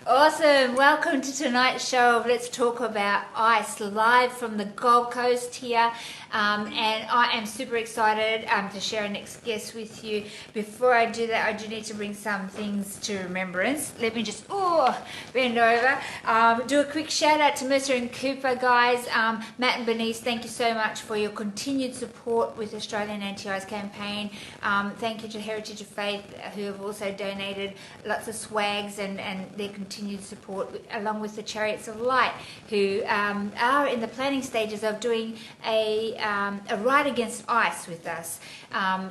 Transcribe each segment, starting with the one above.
Awesome. Welcome to tonight's show of Let's Talk About Ice, live from the Gold Coast here. And I am super excited to share our next guest with you. Before I do that, I do need to bring some things to remembrance. Let me just bend over. Do a quick shout out to Mercer and Cooper, guys. Matt and Bernice, thank you so much for your continued support with the Australian Anti-Ice campaign. Thank you to Heritage of Faith, who have also donated lots of swags and their continued support, along with the Chariots of Light, who are in the planning stages of doing a ride against ice with us.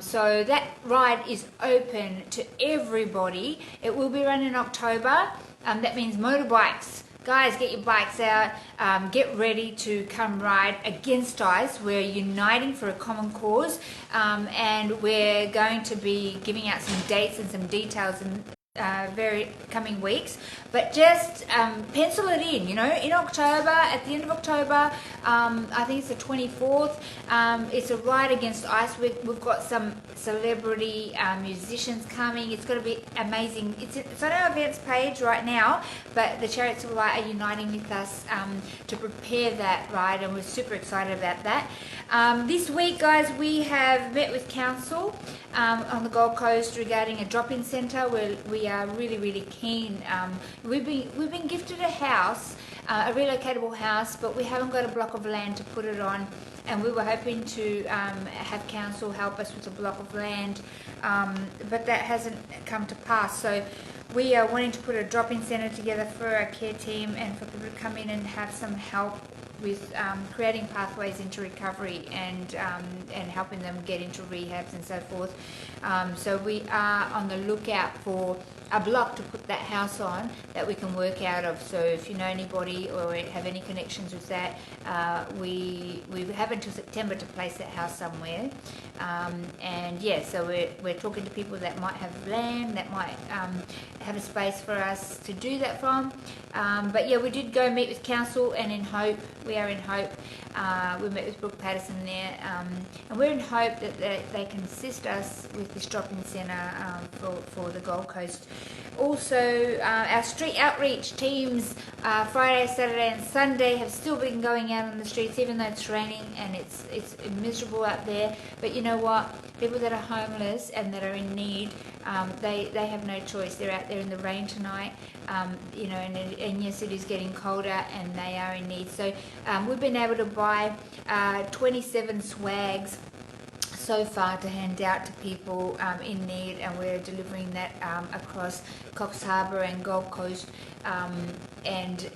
So that ride is open to everybody. It will be run in October. That means motorbikes. Guys, get your bikes out, get ready to come ride against ice. We're uniting for a common cause, and we're going to be giving out some dates and some details in very coming weeks, but just pencil it in, in October, at the end of October. I think it's the 24th. It's a ride against ice. We've got some celebrity musicians coming. It's going to be amazing. It's on our events page right now, but the Chariots of Light are uniting with us to prepare that ride, and we're super excited about that. This week, guys, we have met with council on the Gold Coast regarding a drop-in centre. We are really keen. We've been gifted a house, a relocatable house, but we haven't got a block of land to put it on, and we were hoping to have council help us with a block of land, but that hasn't come to pass. So we are wanting to put a drop-in centre together for our care team and for people to come in and have some help with creating pathways into recovery and helping them get into rehabs and so forth. So we are on the lookout for a block to put that house on that we can work out of. So if you know anybody or have any connections with that, we have until September to place that house somewhere. And yeah, so we're talking to people that might have land, that might have a space for us to do that from. But yeah, we did go meet with council, and we are in Hope. We met with Brooke Patterson there, and we're in Hope that they can assist us with this drop-in centre for the Gold Coast. Also, our street outreach teams, Friday, Saturday and Sunday, have still been going out on the streets, even though it's raining and it's miserable out there. But you know what? People that are homeless and that are in need, they have no choice. They're out there in the rain tonight, and yes, it is getting colder, and they are in need. So we've been able to buy 27 swags so far to hand out to people in need, and we're delivering that across Coffs Harbour and Gold Coast, and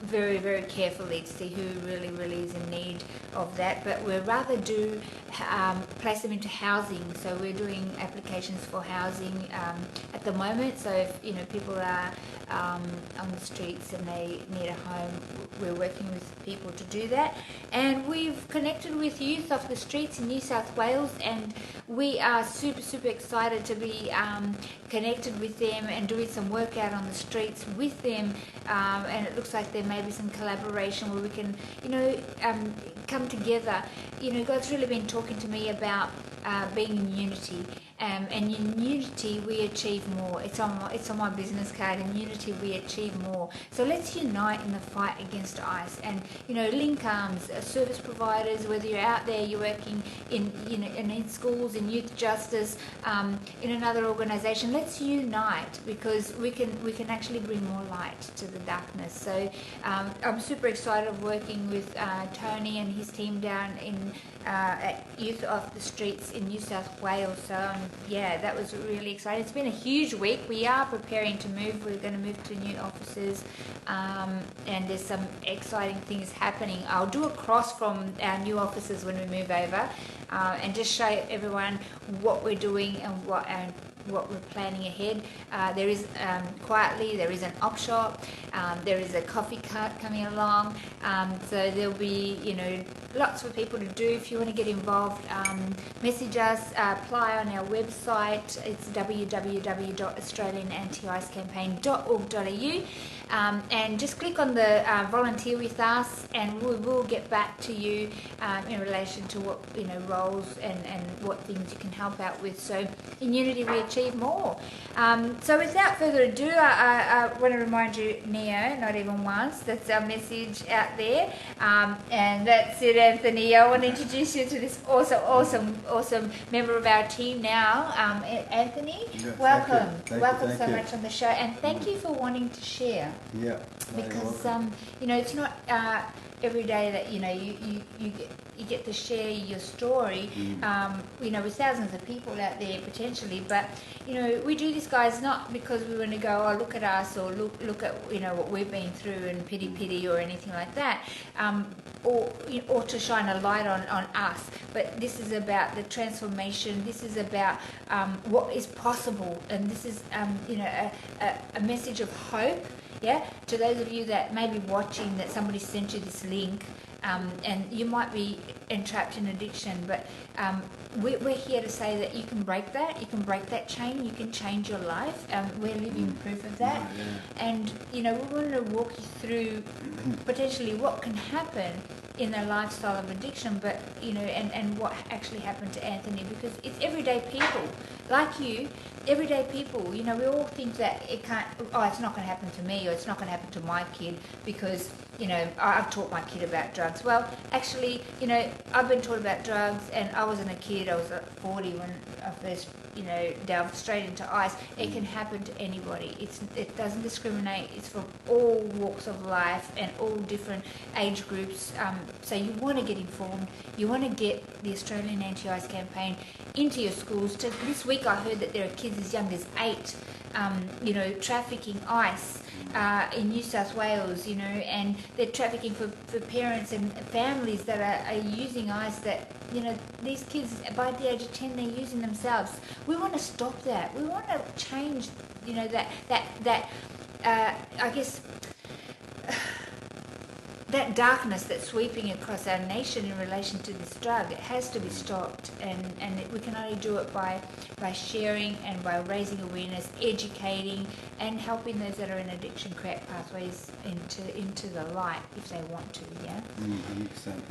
very carefully to see who really is in need of that. But we'd rather do place them into housing, so we're doing applications for housing at the moment. So if people are on the streets and they need a home, we're working with people to do that. And we've connected with youth off the streets in New South Wales, and we are super excited to be connected with them and doing some work out on the streets with them. And it looks like there may be some collaboration where we can come together. God's really been talking to me about being in unity, and in unity we achieve more. It's on my business card. In unity we achieve more. So let's unite in the fight against ice, and link arms. Service providers, whether you're out there, you're working in schools, in youth justice, in another organisation, let's unite, because we can actually bring more light to the darkness. So I'm super excited of working with Tony and his team down in at Youth Off the Streets in New South Wales. So that was really exciting. It's been a huge week. We are preparing to move. We're going to move to new offices, and there's some exciting things happening. I'll do a cross from our new offices when we move over, and just show everyone what we're doing and what we're planning ahead. There is there is an op shop, there is a coffee cart coming along, so there'll be lots for people to do. If you want to get involved, message us, apply on our website. It's www.australianantiicecampaign.org.au, and just click on the volunteer with us, and we will get back to you in relation to what roles and what things you can help out with. So in Unity we achieve achieve more. So without further ado, I want to remind you, Neo, not even once, that's our message out there. And that's it, Anthony. I want to introduce you to this awesome member of our team now, Anthony. Yeah, welcome. Welcome thank so you. much on the show. And thank you for wanting to share. Yeah. Because it's not every day that you get to share your story. With thousands of people out there potentially, but we do this, guys, not because we want to go, oh, look at us, or look at what we've been through and pity or anything like that, or to shine a light on us. But this is about the transformation. This is about what is possible, and this is a message of hope. Yeah, to those of you that may be watching, that somebody sent you this link, and you might be entrapped in addiction, but we're here to say that you can break that chain, you can change your life. We're living proof of that. And we want to walk you through potentially what can happen in a lifestyle of addiction, but and what actually happened to Anthony, because it's everyday people like you, everyday people. We all think that it's not going to happen to me, or it's not going to happen to my kid, because I've taught my kid about drugs. Well, actually, I've been taught about drugs, and I wasn't a kid. I was 40 when I first delved straight into ice. It can happen to anybody. It doesn't discriminate. It's from all walks of life and all different age groups. So you want to get informed. You want to get the Australian Anti-Ice campaign into your schools. This week I heard that there are kids as young as 8 trafficking ice in New South Wales, and they're trafficking for parents and families that are using ice, that these kids by the age of 10 they're using themselves. We want to stop that. We want to change I guess that darkness that's sweeping across our nation in relation to this drug. It has to be stopped, and we can only do it by sharing and by raising awareness, educating, and helping those that are in addiction create pathways into the light if they want to. 100%,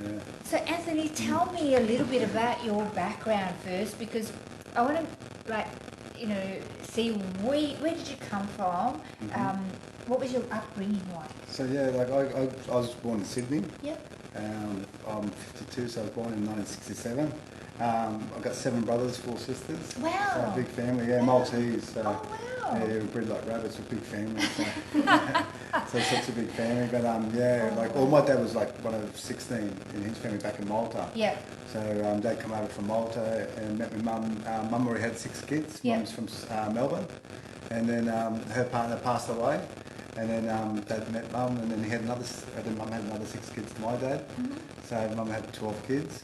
yeah. So Anthony, tell me a little bit about your background first, because I want to see where did you come from. What was your upbringing like? So I was born in Sydney. Yep. I'm 52, so I was born in 1967. I've got 7 brothers, 4 sisters. Wow. So a big family, yeah, Wow. Maltese. So, oh wow. Yeah, we breed like rabbits, a big family. So, so it's such a big family. But my dad was like one of 16 in his family back in Malta. Yeah. So Dad come over from Malta and met my mum. Mum already had 6 kids. Yeah. Mum's from Melbourne, and then her partner passed away. And then Dad met Mum, and then Mum had another 6 kids to my dad. So Mum had 12 kids.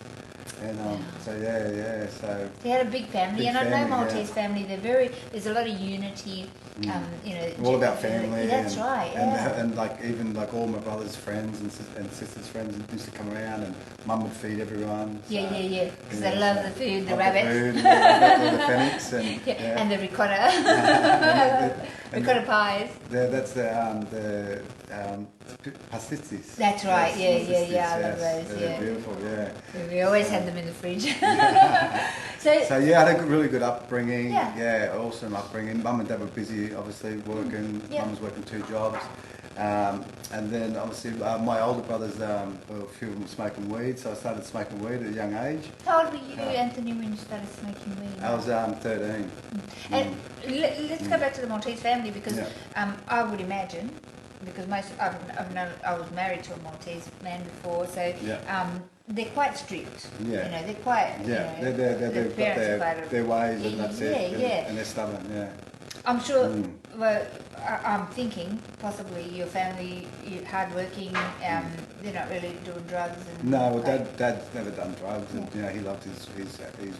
And so they had a big family, big and I know family, Maltese family. There's a lot of unity. All about family. That's right. Yeah. And even all my brother's friends and sisters' friends used to come around, and Mum would feed everyone. So, Yeah. Because they love the food, the rabbits. All the fenix and the ricotta. Ricotta pies. That's the pastis. That's right. Pastis, Yeah. I love those. They're beautiful. Yeah. We always had them in the fridge. So I had a really good upbringing. Yeah. Awesome upbringing. Mum and Dad were busy, obviously working. Yeah. Mum was working 2 jobs, and then obviously my older brothers, a few of them were smoking weed, so I started smoking weed at a young age. How old were you, Anthony, when you started smoking weed? I was 13. And let's go back to the Maltese family, because I would imagine, because I was married to a Maltese man before, so they're quite strict. Yeah. They're quite. They've got their ways, and that's it. Yeah. And they're stubborn. Yeah. I'm sure. Well, I'm thinking possibly your family, you're hardworking. They're not really doing drugs. No, well, Dad's never done drugs, and he loved his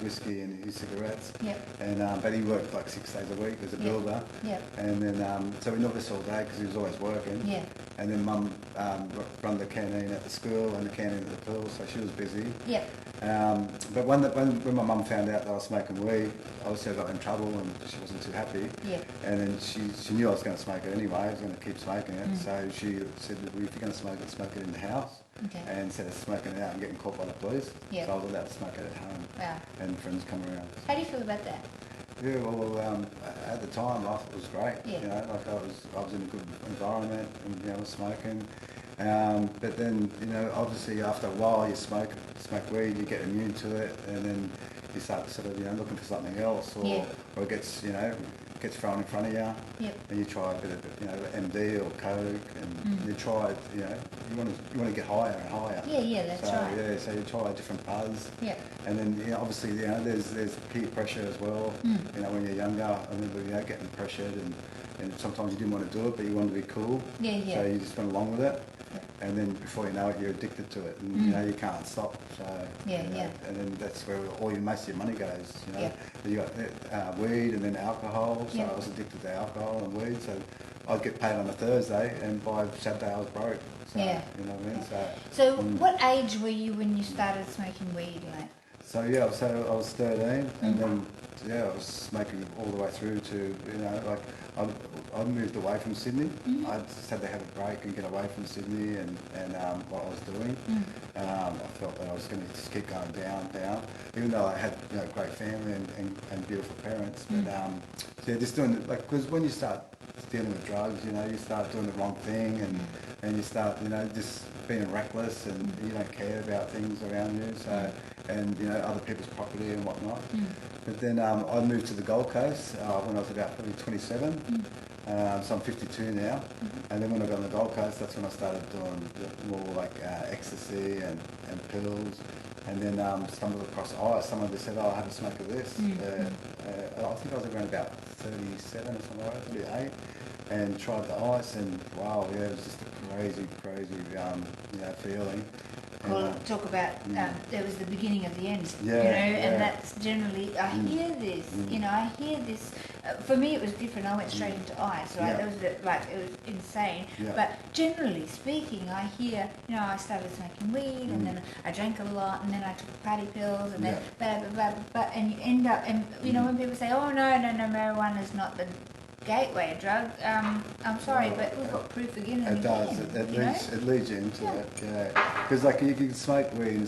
whiskey and his cigarettes. Yeah. And but he worked like 6 days a week as a builder. Yeah. And then so we never saw Dad because he was always working. Yeah. And then Mum run the canteen at the school and the canteen at the pool, so she was busy. Yeah. But when my mum found out that I was smoking weed, obviously I got in trouble and she wasn't too happy. Yeah. And then she knew I was going to smoke it anyway. I was going to keep smoking it. So she said, well, if you're going to smoke it in the house. Okay. And instead of smoking it out and getting caught by the police, Yeah. so I was allowed to smoke it at home. Wow. And friends come around. How do you feel about that? Yeah, well, at the time, life was great. Yeah. You know, like I was in a good environment, and I was smoking. But then, obviously after a while, you smoke weed, you get immune to it, and then you start sort of, looking for something else, or it gets, gets thrown in front of you, Yep. and you try a bit of, MD or Coke, and you try, you want to get higher and higher. Yeah, that's so, right. Yeah, so you try a different buzz. Yeah. And then, obviously, there's peer pressure as well. When you're younger, I remember, getting pressured, and sometimes you didn't want to do it, but you wanted to be cool. Yeah. So you just went along with it. And then before you know it, you're addicted to it, and you can't stop. So Yeah. and then that's where most of your money goes. Yeah. You got weed and then alcohol. So Yeah. I was addicted to alcohol and weed. So I'd get paid on a Thursday, and by Saturday I was broke. So, Yeah. You know what I mean? So what age were you when you started smoking weed? Like? So I was 13, and then I was smoking all the way through to I moved away from Sydney. I just had to have a break and get away from Sydney and what I was doing. I felt that I was going to just keep going down, even though I had a great family and beautiful parents. But just doing it, because when you start dealing with drugs, you start doing the wrong thing, and you start just being reckless, and you don't care about things around you. So and other people's property and whatnot. But then I moved to the Gold Coast when I was about probably 27. So I'm 52 now. And then when I got on the Gold Coast, that's when I started doing more like ecstasy and pills. And then stumbled across ice. Someone just said, have a smoke of this. I think I was around about 37 or something like that, 38. And tried the ice, and wow, it was just a crazy feeling. Well, talk about it was the beginning of the end, Yeah. and that's generally I hear this, I hear this. For me, it was different. I went straight into ice, right? Yeah. That was it was insane. Yeah. But generally speaking, I hear, I started smoking weed, and then I drank a lot, and then I took party pills, and then blah, and you end up, and when people say, oh no, marijuana is not the gateway drug. I'm sorry, but we've got proof again and It does. again. It leads you into it. Yeah. Because you can smoke weed,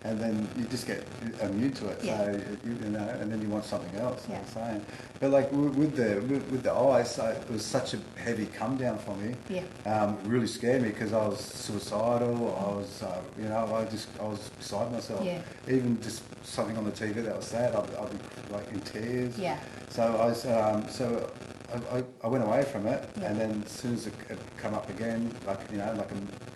and then you just get immune to it. Yeah. So and then you want something else. Yeah. I'm saying. But with the ice, it was such a heavy come down for me. Yeah. It really scared me because I was suicidal. I was I was beside myself. Yeah. Even just something on the TV that was sad, I'd be like in tears. Yeah. So I went away from it, Yeah. and then as soon as it come up again, like a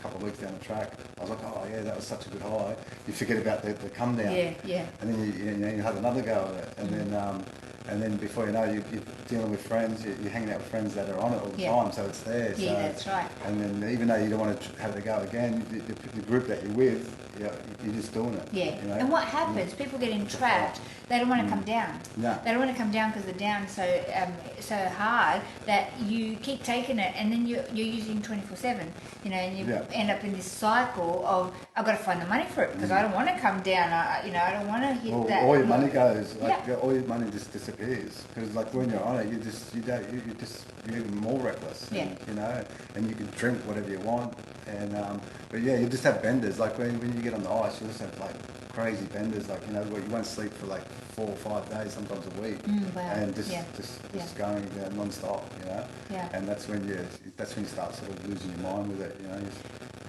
couple of weeks down the track, I was like, oh yeah, that was such a good high. You forget about the come down. Yeah. And then you have another go at it, and then before you know, you're dealing with friends, you're hanging out with friends that are on it all the time, so it's there. Yeah, So, that's right. And then even though you don't want to have it go again, the group that you're with, you're just doing it. Yeah. And what happens? People get entrapped. They don't want to come down. No. They don't want to come down because they're down so hard that you keep taking it, and then you're using 24/7. And you end up in this cycle of I've got to find the money for it because I don't want to come down. I don't want to hit that. All your money goes. Yeah. All your money just disappears because when you're on it, you're even more reckless. Yeah. And you can drink whatever you want. And but yeah, you just have benders. Like when you get on the ice, you just have like crazy benders. Like where you won't sleep for like 4 or 5 days, sometimes a week, Wow. and just going non-stop. Yeah. And that's when you start sort of losing your mind with it.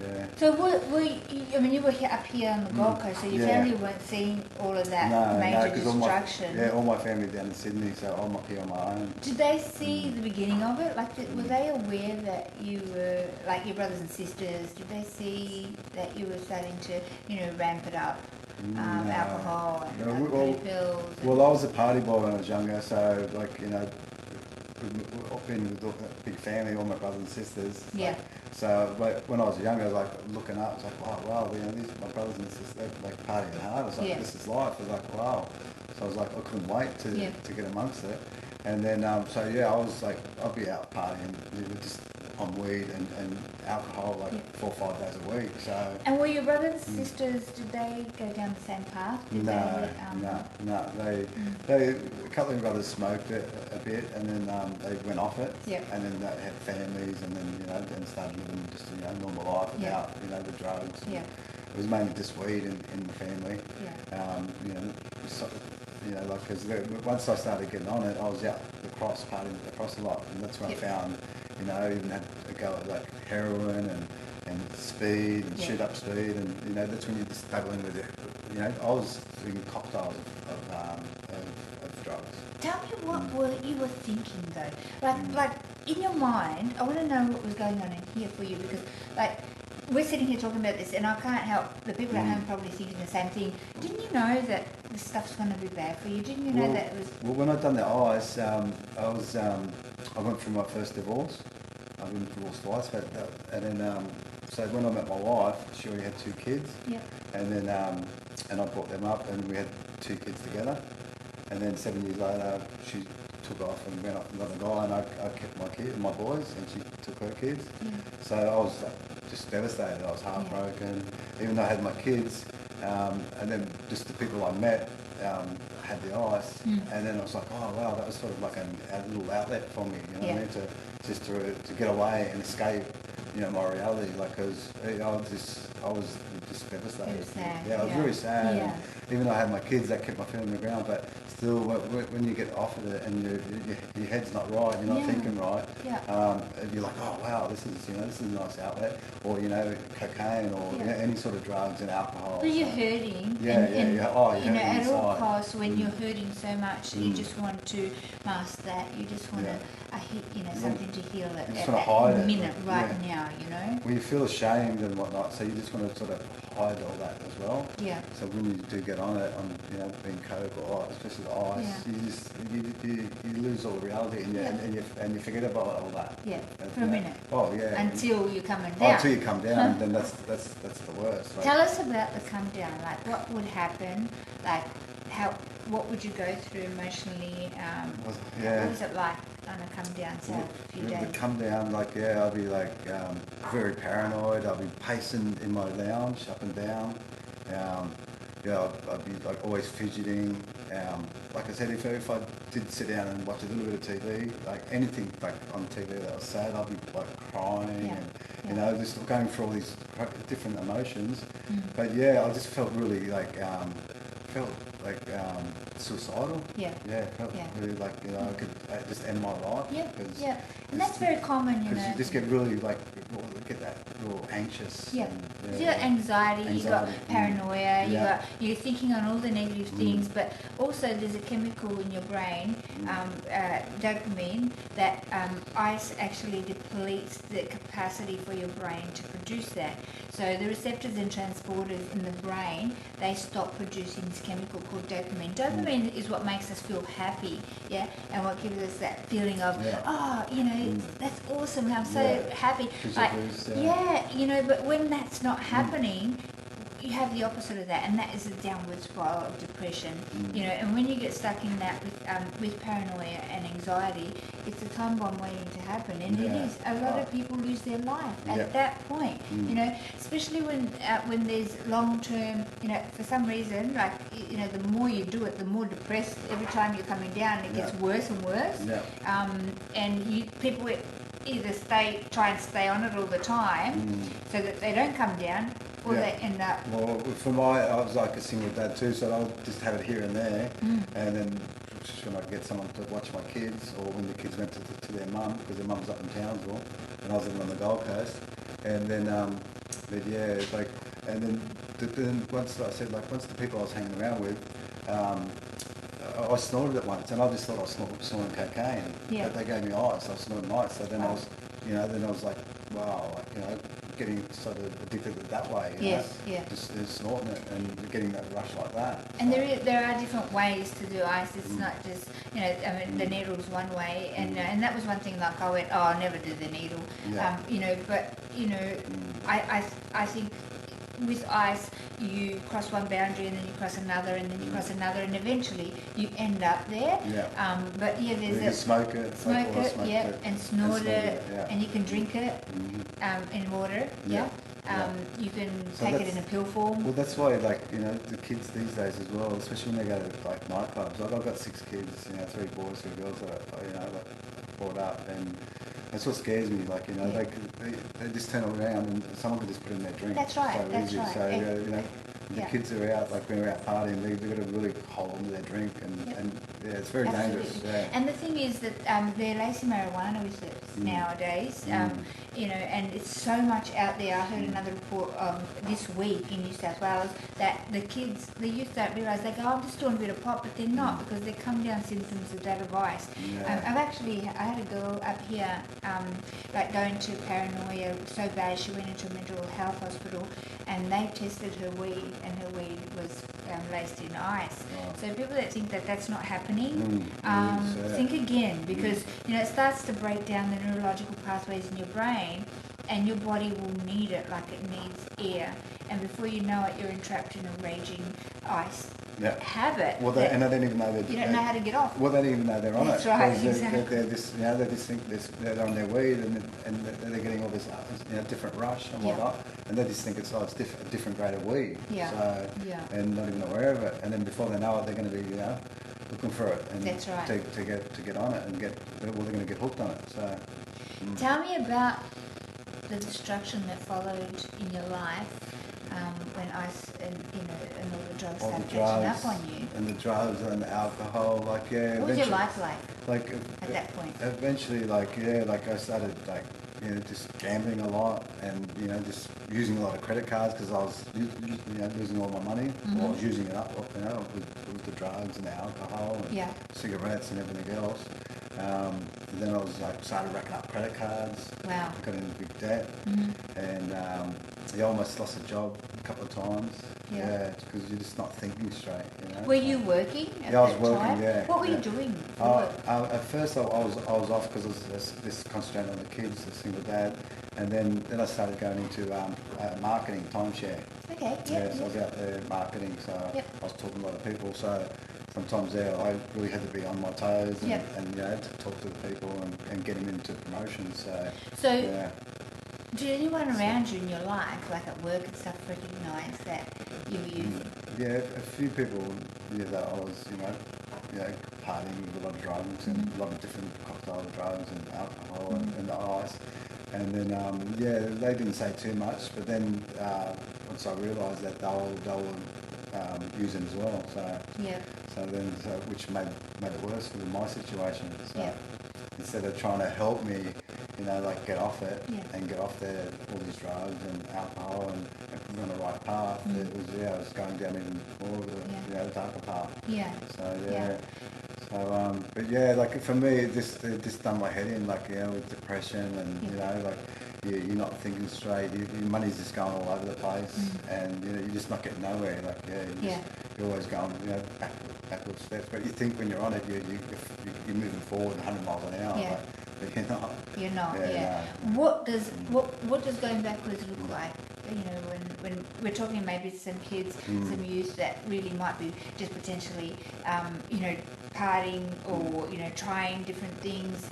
Yeah. So you were up here on the Gold Coast, so your family weren't seeing all of that major destruction. All my family down in Sydney, so I'm up here on my own. Did they see the beginning of it? Like, were they aware that you were, like your brothers and sisters, did they see that you were starting to, ramp it up? Alcohol and party pills? Well, I was a party boy when I was younger, so I've been with a big family, all my brothers and sisters. Yeah. So when I was younger, I was like looking up, it's like, wow, these my brothers and sisters, they're like partying hard. I was like, this is life. I was like, wow. So I was like, I couldn't wait to get amongst it. And then, I was like, I'd be out partying, just on weed and alcohol like 4 or 5 days a week. So. And were your brothers and sisters? Did they go down the same path? No. They a couple of brothers smoked it a bit, and then they went off it. Yep. And then they had families, and then then started living just normal life without the drugs. Yeah. It was mainly just weed in the family. Yeah. you know, like, because once I started getting on it, I was out partying across a lot, and that's when I found, you know, I even had a go at like heroin and speed and shoot up speed, and you know, that's when you're just dabbling with it. You know, I was drinking cocktails of drugs. Tell me what you were thinking though. Like in your mind, I want to know what was going on in here for you, because like we're sitting here talking about this, and I can't help the people at home probably thinking the same thing. Didn't you know that this stuff's going to be bad for you? Didn't you know that it was? Well, when I'd done the ice, I went through my first divorce. I've been divorced twice, and then so when I met my wife, she already had 2 kids. Yeah. And then and I brought them up, and we had 2 kids together. And then 7 years later, she took off and went off with another guy, and I kept my boys, and she took her kids. Yeah. So I was just devastated. I was heartbroken, even though I had my kids. And then just the people I met had the ice, and then I was like, oh wow, that was sort of like a little outlet for me. You know what I mean? To get away and escape, you know, my reality. Like, cause I was just devastated. It was sad. Yeah, I was really sad. Yeah. And even though I had my kids, that kept my feet on the ground. But still, when you get offered it and your head's not right, you're not thinking right. Yeah. You're like, oh wow, this is a nice outlet, or you know, cocaine, or you know, any sort of drugs and alcohol. But you're hurting. Yeah. Oh, you know, at all inside. costs, when you're hurting so much, you just want to mask that. You just want something to heal it You just at want to hide that it. minute right now. You know. Well, you feel ashamed and whatnot, so you just want to sort of hide all that as well. Yeah. So when you do get on it, being coke or especially the ice, you lose all the reality, and you forget about all that. Yeah. For a minute. Oh yeah. Until you're coming down. Until you come down, then that's the worst. Like, Tell us about the come down. Like, what would happen? Like, what would you go through emotionally? What was it like on a come down? So a few it days. would come down like, I'd be like very paranoid. I'd be pacing in my lounge up and down. I'd be like always fidgeting. Like I said, if I did sit down and watch a little bit of TV, like anything like on TV that was sad, I'd be like crying and you know, just going through all these different emotions. But yeah, I just felt really like suicidal. Yeah. Yeah, felt really like, you know, I could just end my life. Yeah. And that's very common, you know. Because you just get really like, get that little anxious. Yeah. And, You got anxiety, you got paranoia, you're thinking on all the negative things, but also there's a chemical in your brain, dopamine, that ice actually depletes the capacity for your brain to produce that. So the receptors and transporters in the brain, they stop producing this chemical called dopamine. Dopamine is what makes us feel happy, and what gives us that feeling of, that's awesome, I'm so happy. Like, you know, but when that's not happening, you have the opposite of that, and that is a downward spiral of depression. You know, and when you get stuck in that with paranoia and anxiety, it's a time bomb waiting to happen, and it is. A lot of people lose their life at that point. You know, especially when there's long term. You know, for some reason, like, you know, the more you do it, the more depressed. Every time you're coming down, it gets worse and worse. And people either try and stay on it all the time, so that they don't come down, or they end up. Well, I was like a single dad too, so I'll just have it here and there, and then just when I get someone to watch my kids, or when the kids went to their mum, because their mum's up in Townsville, and I was living on the Gold Coast, and then then once the people I was hanging around with, I snorted it once, and I just thought I was snorting cocaine. But they gave me ice. I was snorting ice. So then I was like, wow, like, you know, getting sort of addicted that way. You know? Just snorting it and getting that rush like that. And there are different ways to do ice. It's not just, you know, I mean, the needle's one way, and that was one thing. Like, I went, I'll never do the needle. You know, but you know, I think with ice, you cross one boundary and then you cross another and then you cross another, and eventually you end up there. But there's you can smoke it, and snort it, and you can drink it in water. You can take it in a pill form. Well, that's why, like, you know, the kids these days as well, especially when they go to like nightclubs. Like, I've got 6 kids, you know, 3 boys, 3 girls that I brought up, and that's what scares me. Like, you know, they just turn around and someone could just put in their drink. That's right. So easy. So you know, The Yeah. kids are out, like when we're out partying, they've got to really hold on to their drink, and yeah, it's very dangerous. Absolutely. Yeah. And the thing is that they're lacing marijuana with it nowadays, you know, and it's so much out there. I heard another report this week in New South Wales that the kids, the youth don't realise, they go, I'm just doing a bit of pot, but they're not, because they come down symptoms of that advice. Yeah. I had a girl up here, like going to paranoia so bad she went into a mental health hospital, and they tested her weed, and her weed was laced in ice. Wow. So people that think that that's not happening, yeah. think again, because you know it starts to break down the neurological pathways in your brain, and your body will need it like it needs air, and before you know it, you're entrapped in a raging ice habit. Well, and they don't even know you don't know how to get off. Well, they don't even know they're on That's it. right, Because exactly. They're just, you know, they just think they're on their weed, and they're getting all this, you know, different rush and Yeah. whatnot, and they just think it's a different grade of weed. Yeah. So, Yeah. and not even aware of it, and then before they know it, they're going to be, you know, looking for it, and That's right. to get on it and they're going to get hooked on it. So. Tell me about the destruction that followed in your life when ice and and all the drugs All started the catching drugs up on you. and the drugs and the alcohol, like What was your life like like at that point? eventually, like I started like, you know, just gambling a lot, and you know, just using a lot of credit cards, because I was losing all my money. Or I was using it up, you know, with the drugs and the alcohol and Yeah. cigarettes and everything else. Then I was like started racking up credit cards. Wow. I got into big debt, and I almost lost a job a couple of times. Yeah. Because you're just not thinking straight. You know. Were you working at Yeah, I was that working, time? yeah, What were you yeah. doing for work? At first, I was off because I was just concentrating on the kids, a single dad, and then I started going into marketing, timeshare. Okay, Yeah, so I was out there marketing, so I was talking to a lot of people. So sometimes I really had to be on my toes and you know, to talk to the people and get them into promotions. So, yeah. did anyone around you in your life, like at work and stuff, recognise that you were using? Yeah, a few people knew that I was, you know, partying with a lot of drugs and a lot of different cocktail drugs and alcohol and the ice. And then, they didn't say too much, but then once I realised that they were using as well, so which made it worse for my situation. So instead of trying to help me, you know, like get off it and get off all these drugs and alcohol and put me on the right path, I was going down even more of the darker path. Yeah. So but yeah, like for me, it just done my head in, like, you know, with depression and you know, like you're not thinking straight, your money's just going all over the place, and you know, you're just not getting nowhere. Like you're always going, you know, backwards steps. But you think when you're on it, you're moving forward 100 miles an hour. Yeah. But you're not. You're not. Yeah, no. What does going backwards look like? You know, when we're talking maybe some kids, some youth that really might be just potentially, you know, partying or you know, trying different things.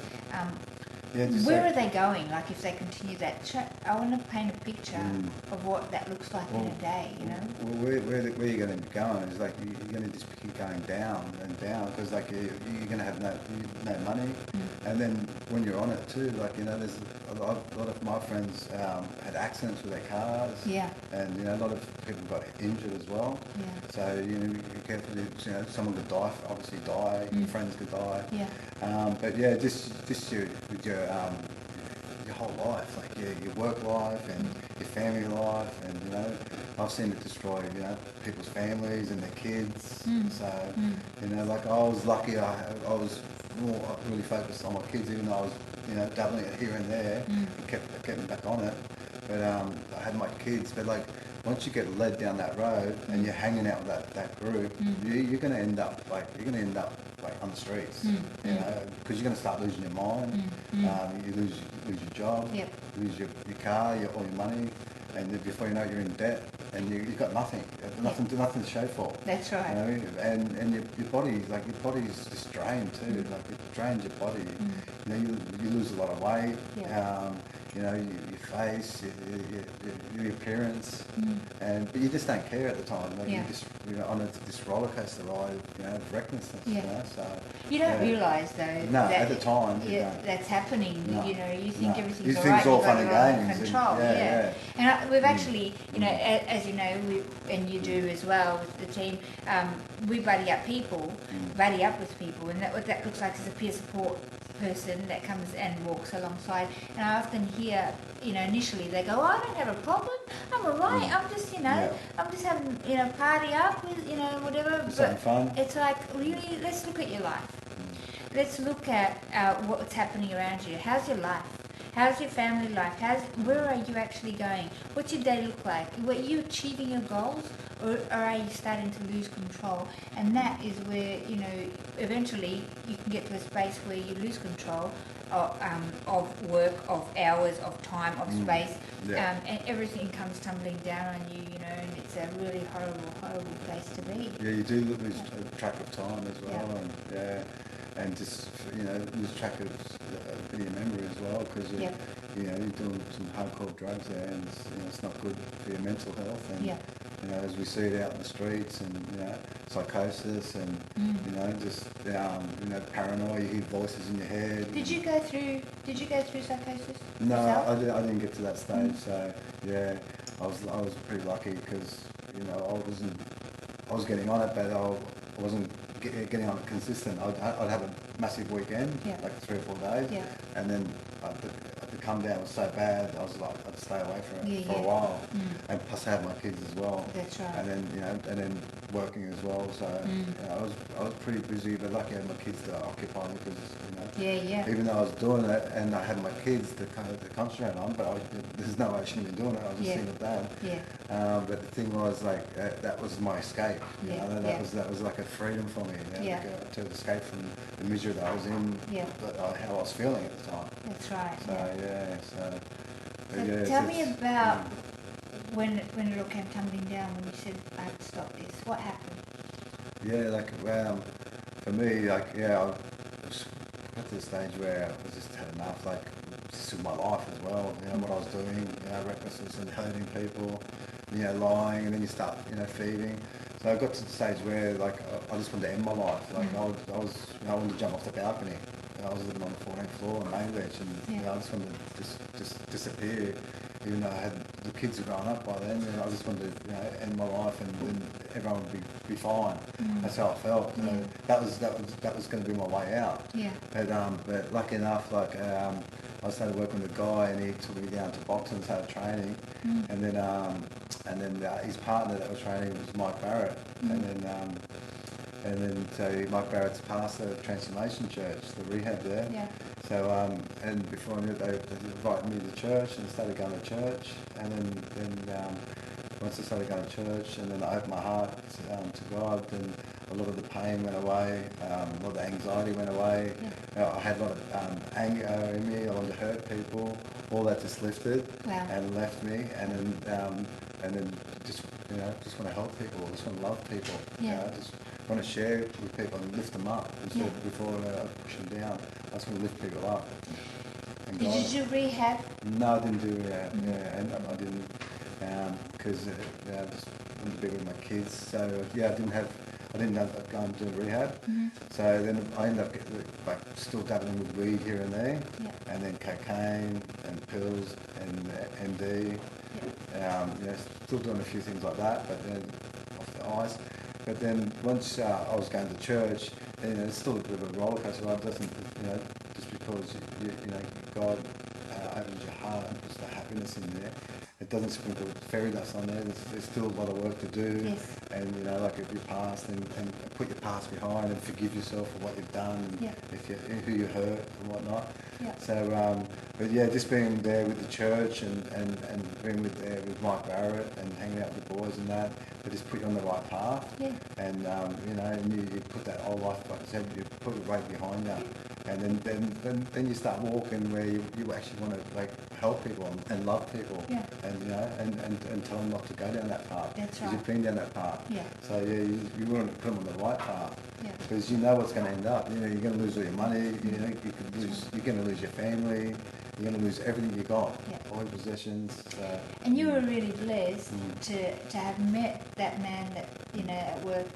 Where are they going? Like if they continue that, I want to paint a picture of what that looks like in a day. You know. Well, where you're going to be going is like you're going to just keep going down and down, because like you're going to have no money, and then when you're on it too, like, you know, there's a lot of my friends had accidents with their cars. Yeah. And you know, a lot of people got injured as well. Yeah. So you know, be careful. You know, someone could die. Obviously, die. Your friends could die. Yeah. But yeah, just your whole life, like your work life and your family life, and you know, I've seen it destroy, you know, people's families and their kids. So you know, like I was lucky. I was more really focused on my kids, even though I was, you know, dabbling it here and there. And kept me back on it. But I had my kids. But like, once you get led down that road and you're hanging out with that group, you're going to end up like on the streets, you know, because you're going to start losing your mind. You lose your job, you lose your car, all your money, and then before you know it, you're in debt, and you've got nothing to show for. That's right. You know? And your body's just drained too. Like it drains your body. You know, you lose a lot of weight. you know, your face, your appearance, but you just don't care at the time. Like Yeah. you just, you know, on this roller coaster ride, you know, of recklessness. Yeah. You know, so You don't yeah. realise though No, that at the time, you don't. that's happening. No, You know, you think no. everything's You all think right. it's all You've got fun it and all under games and- control. yeah. And we've actually, you know, as you know, and you do as well with the team. We buddy up people, buddy up with people, and what that looks like is a peer support person that comes and walks alongside. And I often hear, you know, initially they go, oh, I don't have a problem, I'm all right, I'm just, you know, Yeah. I'm just having, you know, party up with, you know, whatever. Just having fun. It's like, really, let's look at your life. Let's look at what's happening around you. How's your life? How's your family life? Where are you actually going? What's your day look like? Are you achieving your goals, or are you starting to lose control? And that is where, you know, eventually you can get to a space where you lose control of work, of hours, of time, of space, Yeah. and everything comes tumbling down on you, you know, and it's a really horrible, horrible place to be. Yeah, you do lose track of time as well, and just, you know, lose track of a bit of your memory as well, because you know, you're doing some hardcore drugs there, and it's, you know, it's not good for your mental health. And you know, as we see it out in the streets, and you know, psychosis, and you know, just you know, paranoia. You hear voices in your head. Did you go through psychosis? No, yourself? I didn't get to that stage. So yeah, I was pretty lucky, because you know, I was getting on it, but I wasn't getting on it consistent. I'd have a massive weekend, like 3 or 4 days, and then the come down was so bad, I was like, I'd stay away from it for a while. And plus I had my kids as well. That's right. And then, you know, and then working as well. So you know, I was pretty busy, but lucky I had my kids to occupy me, because, you know, even though I was doing it and I had my kids to kind of to concentrate on, but there's no way I shouldn't be doing it. I was a single dad. But the thing was, like, that was my escape. You know, that was like a freedom for me. You know, to escape from the misery that I was in, how I was feeling at the time. That's right. So Tell me about when it all came tumbling down, when you said, I have to stop this. What happened? Yeah, like, for me, like, I was got to the stage where I just had enough, like, this was my life as well, you know, what I was doing, you know, recklessness and hurting people, you know, lying, and then you start, you know, thieving. So I got to the stage where, like, I just wanted to end my life. Like, I wanted to jump off the balcony. You know, I was living on the 14th floor on Main Beach, and you know, I just wanted to just disappear. Even though I had the kids were growing up by then, you know, I just wanted to, you know, end my life, and then everyone would be fine. That's how I felt. You know, that was going to be my way out. But lucky enough, like, I started working with a guy, and he took me down to boxing, started training, and then his partner that was training was Mike Barrett, and then so Mike Barrett's pastor at Transformation Church, the rehab there. So and before I knew it, they invited me to church, and I started going to church, and then once I started going to church, and then I opened my heart to God, then a lot of the pain went away, a lot of the anxiety went away. I had a lot of anger in me. I wanted to hurt people. All that just lifted and left me, and then just, you know, just want to help people. Just want to love people. You know, just want to share with people and lift them up instead of before push them down. I just want to lift people up. And Did you do rehab? No, I didn't do rehab. And I didn't, because I just wanted to be with my kids. So I didn't end up going to rehab. So then I ended up like still dabbling with weed here and there, and then cocaine and pills and MD. You know, still doing a few things like that, but then off the ice. But then once I was going to church, you know, it's still a bit of a roller coaster. It doesn't, you know, just because you know, God opens your heart and puts the happiness in there. It doesn't sprinkle fairy dust on there. There's still a lot of work to do. And, you know, like, if your past, and put your past behind, and forgive yourself for what you've done, and who you hurt and whatnot. So, but yeah, just being there with the church, and being with Mike Barrett, and hanging out with the boys and that, they just put you on the right path. And you know, and you put that old life, like I said, you put it right behind you. And then you start walking where you actually want to, like, help people and love people, and, you know, and tell them not to go down that path. Because you've been down that path. So you want to put them on the right path, because you know what's going to end up. You know, you're going to lose all your money. You know, you're going to lose your family. you're going to lose everything you got, Yeah. all your possessions. And you were really blessed to have met that man that at work,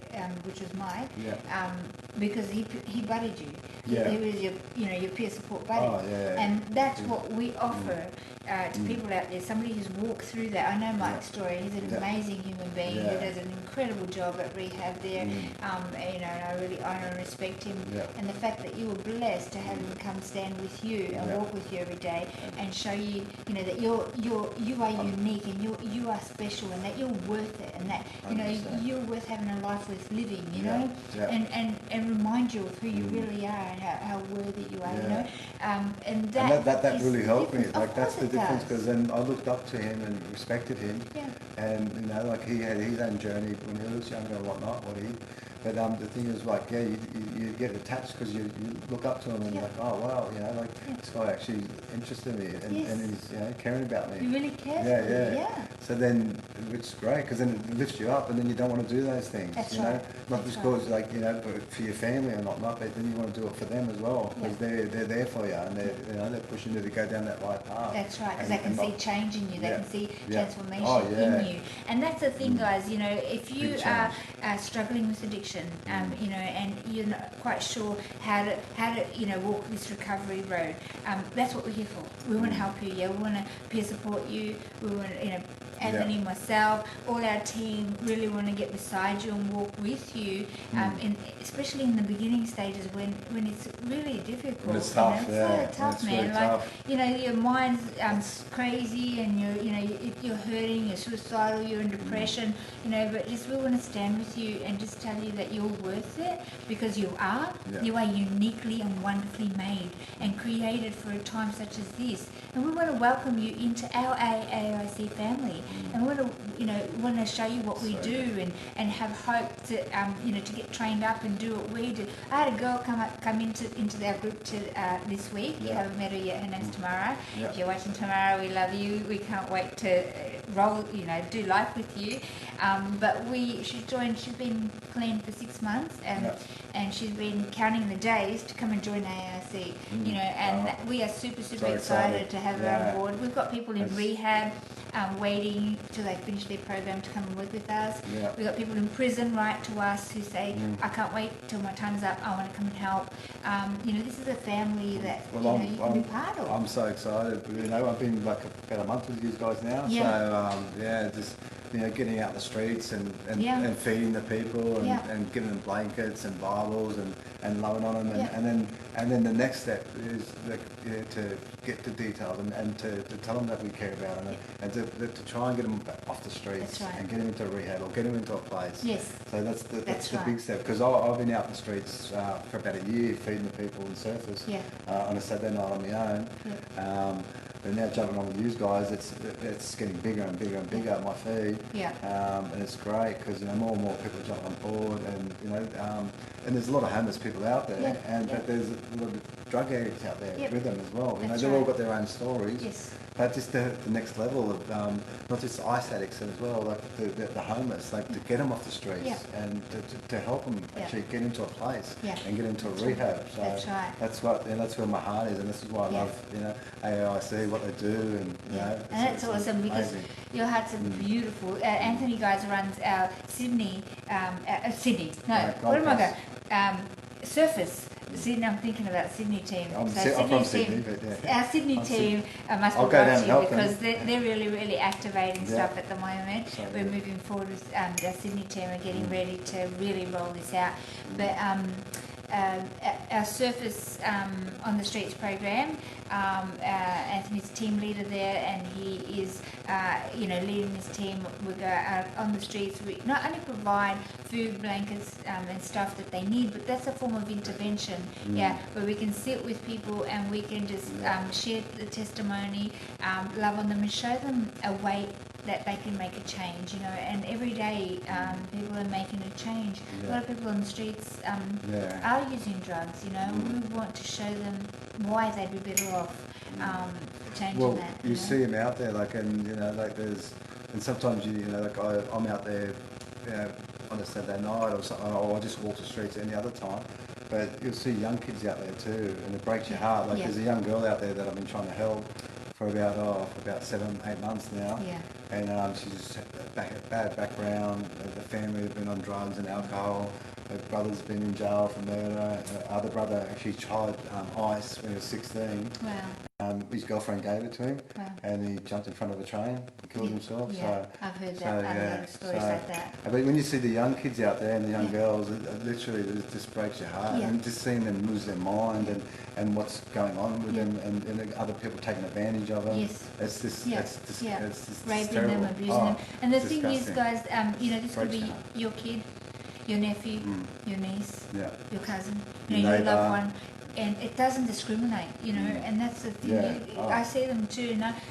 which was Mike, because he buddied you. Yeah. He was your peer support buddy. Oh, yeah. And that's what we offer to people out there. Somebody who's walked through that. I know Mike's story. He's an amazing human being who does an incredible job at rehab there. And I really honour and respect him. Yeah. And the fact that you were blessed to have him come stand with you and walk with you every day and show you, that you are unique and you are special and that you're worth it and that you're worth having a life worth living. And remind you of who you really are and how worthy you are. And that is really helped me. difference. Like Of that's course the it difference, does. because then I looked up to him and respected him. Yeah. And like he had his own journey when he was younger and whatnot. But the thing is, like, you get attached because you look up to him and you're like, oh wow, this guy actually is interested in me and he's caring about me. He really cares for you. Yeah. So then it's great because then it lifts you up, and then you don't want to do those things. That's Not That's just right. because but for your family and whatnot, but then you want to do it for them as well because they're there for you and they're pushing you to go down that right path. That's right, because they can see change in you. They can see transformation Oh, in you. And that's the thing, guys. If you Big are change. struggling with addiction, and you're not quite sure how to walk this recovery road, that's what we're here for. We want to help you. Yeah, we want to peer support you. We want Anthony, myself, all our team really want to get beside you and walk with you, especially in the beginning stages when it's really difficult. When it's tough, It's so tough, it's man. really tough. Your mind's crazy and you're hurting, you're suicidal, you're in depression, but just we want to stand with you and just tell you that you're worth it because you are. Yeah. You are uniquely and wonderfully made and created for a time such as this. And we want to welcome you into our AAIC family. And we want to show you what we do and have hope to to get trained up and do what we do. I had a girl come into our group this week. You haven't met her yet. Her name's Tamara. Yeah. If you're watching Tamara, we love you. We can't wait to roll, do life with you. But she's joined. She's been clean for 6 months and she's been counting the days to come and join AAIC. And we are super excited to have her on board. We've got people in rehab waiting till they finish their program to come and work with us. Yeah. We've got people in prison write to us who say, I can't wait till my time's up, I want to come and help. This is a family that you can be part of. I'm so excited. I've been like about a month with you guys now. Yeah. So just getting out the streets and feeding the people and giving them blankets and Bibles and loving on them and then the next step is to get the details and to tell them that we care about them and to try and get them off the streets and get them into rehab or get them into a place. Yes. So that's the big step because I've been out in the streets for about a year feeding the people in Surfers on a Saturday night on my own. Yeah. And now jumping on with you guys, it's getting bigger and bigger and bigger. My feed, and it's great because more and more people jump on board, and there's a lot of homeless people out there, but there's a lot of drug addicts out there with them as well. They've all got their own stories, but just the next level of not just ice addicts as well, like the homeless, like to get them off the streets and to help them actually get into a place and get into a rehab. So that's where my heart is, and this is why I love AAIC, what they do, and and that's awesome because your heart's beautiful. Anthony guys runs our Sydney. What am I going? Surface. Sydney, I'm thinking about Sydney team. I'm from Sydney, but our Sydney team must be watching because they're really activating stuff at the moment. We're moving forward with our Sydney team and getting ready to really roll this out. But our Surface on the Streets program, Anthony's team leader there, and he is leading this team. We go out on the streets. We not only provide food, blankets and stuff that they need, but that's a form of intervention, where we can sit with people and we can just share the testimony, love on them and show them a way that they can make a change, and every day people are making a change. A lot of people on the streets are using drugs, we want to show them why they'd be better off changing that. You see them out there, there's, and sometimes I'm out there, on a Saturday night or something, or I just walk the streets any other time, but you'll see young kids out there too, and it breaks your heart. Like Yeah. there's a young girl out there that I've been trying to help for about 7-8 months now. Yeah. And she's had a bad background. The family have been on drugs and alcohol. Her brother's been in jail for murder. Her other brother actually tried ice when he was 16. Wow. His girlfriend gave it to him, Wow. and he jumped in front of a train and killed himself. Yeah, So, I've heard so, that. I've yeah, heard stories so- like that. But when you see the young kids out there and the young Yeah. girls, it literally it just breaks your heart. Yeah. And just seeing them lose their mind and what's going on with Yeah. them and other people taking advantage of them. Yes. It's just, Yeah. it's just, Yeah. it's just Raping terrible. them, abusing Oh, them. And the it's thing is, disgusting. guys, this could Breaks be your heart. your kid, your nephew, Mm. your niece, Yeah. your cousin, Your your neighbour. loved one. And it doesn't discriminate, and that's the thing. Yeah. Oh. I see them too.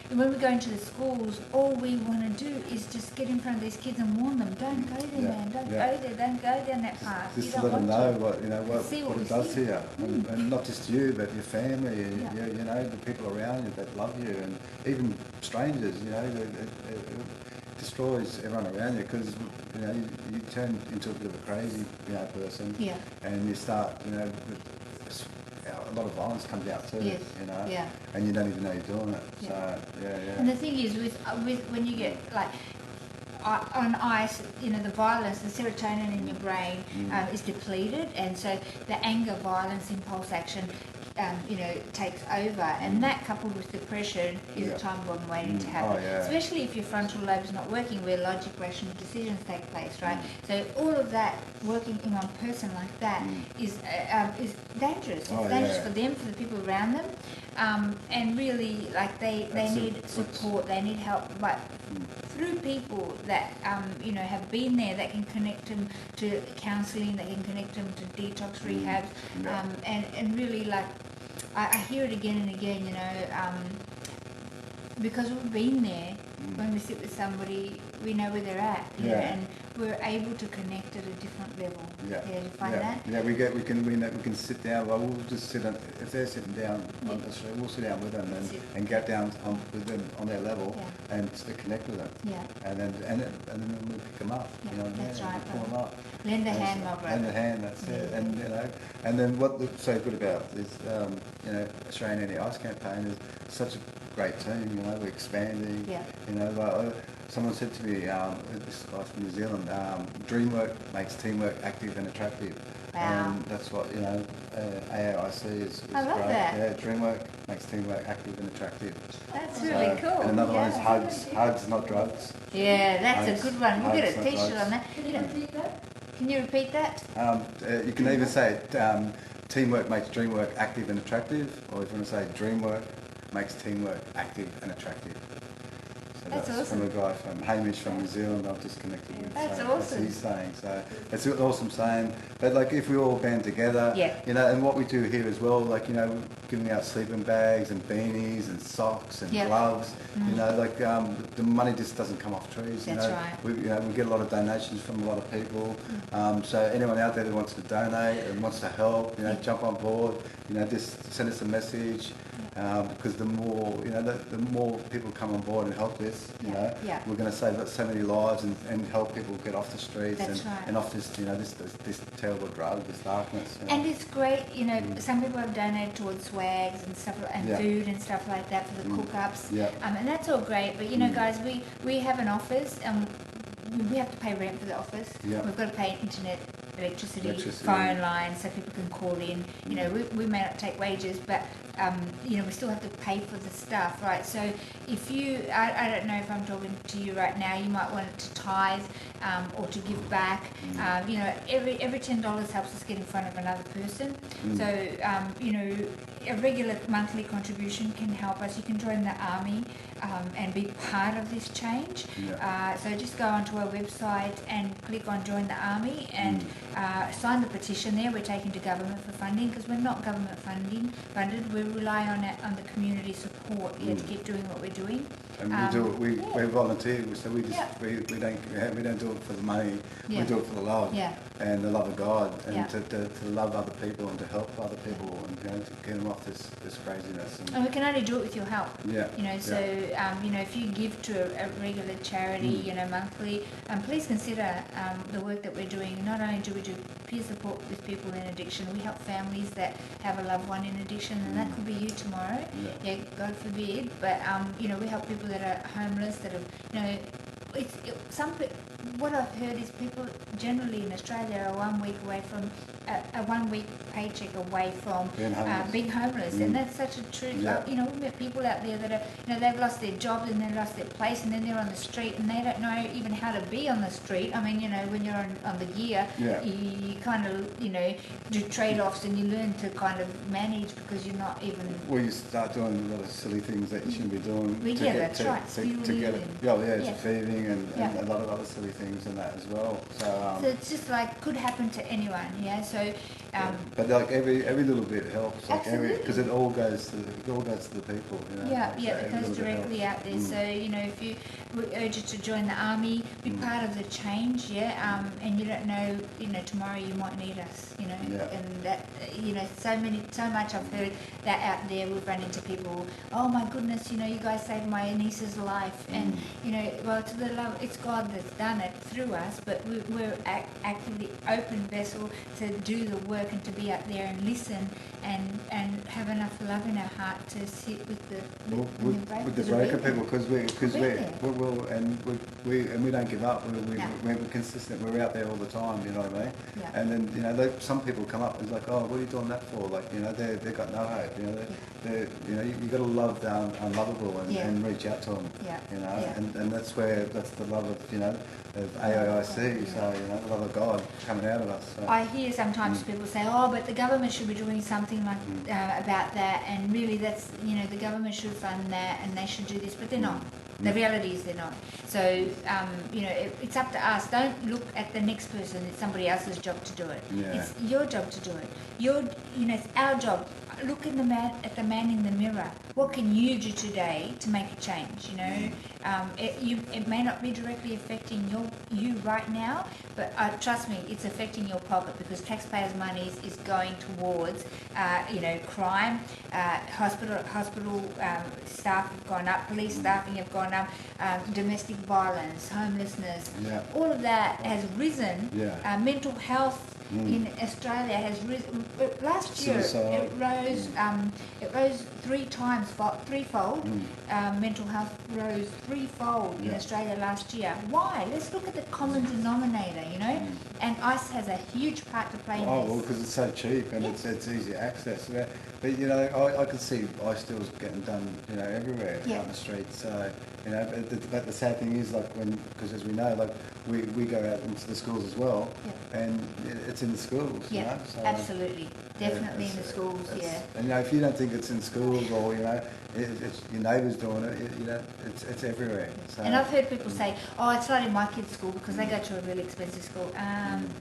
And when we go into the schools, all we want to do is just get in front of these kids and warn them, don't go there, Yeah. man, don't Yeah. go there, don't go down that path. Just you to don't let them want know to. See what what it we does see. to you, and not just you, but your family, and Yeah. the people around you that love you, and even strangers. It destroys everyone around you because you turn into a bit of a crazy person, Yeah. and you start a lot of violence comes out too, Yes. Yeah. and you don't even know you're doing it. Yeah. So yeah. And the thing is, with when you get like on ice, the violence, the serotonin in your brain is depleted, and so the anger, violence, impulse action, takes over, and that coupled with depression is Yeah. a time bomb waiting to happen. Oh, yeah. Especially if your frontal lobe's not working, where logic, rational decisions take place, right? So all of that working in one person like that is dangerous. It's Oh, dangerous yeah. for them, for the people around them, and really, like they That's need what's- support, they need help, but through people that have been there, that can connect them to counselling, that can connect them to detox rehabs, Yeah. and really like I hear it again and again, because we've been there. When we sit with somebody, we know where they're at, Yeah. and we're able to connect at a different level. Yeah. Do you find yeah. that? Yeah, we can sit down. Well, we'll just sit on, if they're sitting down on the street, we'll sit down with them That's it. and get down with them on their level Yeah. and to connect with them. Yeah. And then we pick them up. Yeah, that's we right, pull them up. Lend a And hand, so- my brother. Lend a hand. That's it. Yeah. And then what looks so good about this, Australian Anti-Ice Campaign is such a great team. We're expanding. Yeah. Someone said to me, this guy from New Zealand, dreamwork makes teamwork active and attractive. Wow. And that's what, AAIC is I love great. that. Yeah, dreamwork makes teamwork active and attractive. That's really cool. And another one is Yeah. hugs. Hugs, not drugs. Yeah, that's Hugs. a good one. We'll get Hugs, a not t-shirt drugs. on that. Can you repeat that? You can either say teamwork makes dreamwork active and attractive, or if you want to say dreamwork makes teamwork active and attractive. So That's from awesome. a guy from Hamish from New Zealand I've just connected with. That's so awesome. That's what he's saying. So it's an awesome saying. But like if we all band together, Yeah. and what we do here as well, like, giving out sleeping bags and beanies and socks and Yeah. gloves, the money just doesn't come off trees. That's right. We get a lot of donations from a lot of people. So anyone out there that wants to donate and wants to help, jump on board, just send us a message. Because the more the more people come on board and help this, Yeah. we're going to save so many lives and help people get off the streets That's right. and off this this terrible drug, this darkness. And it's great, some people have donated towards swags and stuff and Yeah. food and stuff like that for the cook-ups. Yeah. And that's all great, but guys, we have an office and we have to pay rent for the office. Yeah. We've got to pay internet, electricity, Electricity. phone lines so people can call in. We may not take wages, but we still have to pay for the stuff, right? So if I don't know if I'm talking to you right now, you might want to tithe or to give back. Every $10 helps us get in front of another person. So a regular monthly contribution can help us. You can join the army and be part of this change. Yeah. So just go onto our website and click on Join the Army and sign the petition there. We're taking to government for funding because we're not government funded. We rely on the community support here to keep doing what we're doing. and we volunteer, so we just Yeah. we don't do it for the money. Yeah. We do it for the love Yeah. and the love of God, and Yeah. to love other people and to help other people, and to get them off this craziness. And we can only do it with your help. Yeah. So if you give to a regular charity, monthly, please consider the work that we're doing. Not only do we do peer support with people in addiction, we help families that have a loved one in addiction, and that could be you tomorrow. Yeah. God forbid. But we help people that are homeless, that have, what I've heard is people generally in Australia are 1 week away from a 1 week paycheck away from being homeless, and that's such a truth. Yeah. We met people out there that are, they've lost their jobs and they've lost their place, and then they're on the street and they don't know even how to be on the street. I mean, when you're on the gear, you kind of, do trade-offs, and you learn to kind of manage because you're not even. Well, you start doing a lot of silly things that you shouldn't be doing. Well, to yeah, get, that's to, right. To, Fuel to get it. living. To feeding and Yeah. a lot of other silly things and that as well. So it's just like could happen to anyone, So. But like every little bit helps, like because Absolutely. it all goes to the people. It goes directly out there. So if we urge you to join the army, be part of the change, and you don't know, tomorrow you might need us, and that, so much I've heard that out there. We've run into people, oh my goodness, you guys saved my niece's life, and well, to the love, it's God that's done it through us, but we're actively open vessel to do the work and to be out there and listen and have enough love in our heart to sit with the broken people, because we don't give up. We're consistent. We're out there all the time. You know what I mean? Yeah. And then some people come up and it's like, oh, what are you doing that for? Like they've got no hope. You got to love the unlovable and reach out to them. And that's the love of AIIC. So the love of God coming out of us. So. I hear sometimes people say, oh, but the government should be doing something like about that, and really that's, the government should fund that and they should do this, but they're not. The reality is they're not. So, it's up to us. Don't look at the next person. It's somebody else's job to do it. Yeah. It's your job to do it. It's our job. Look at the man in the mirror. What can you do today to make a change? It may not be directly affecting you right now, but trust me, it's affecting your pocket, because taxpayers' money is going towards, crime. Hospital staff have gone up. Police staffing have gone up. Domestic violence, homelessness. Yeah. All of that has risen. Yeah. Mental health in Australia has risen. Last year Suicide. it rose threefold. Mental health rose threefold in Australia last year. Why? Let's look at the common denominator, and ICE has a huge part to play in this. Oh, well, because it's so cheap and it's easy access. But I could see ICE stills getting done, everywhere out in the streets. So, but the sad thing is, because as we know, we go out into the schools as well, and it's in the schools. Yeah, So, absolutely, definitely in the schools. And if you don't think it's in schools, or it's your neighbours doing it, it's everywhere. So, and I've heard people say, "Oh, it's not in my kids' school because they go to a really expensive school."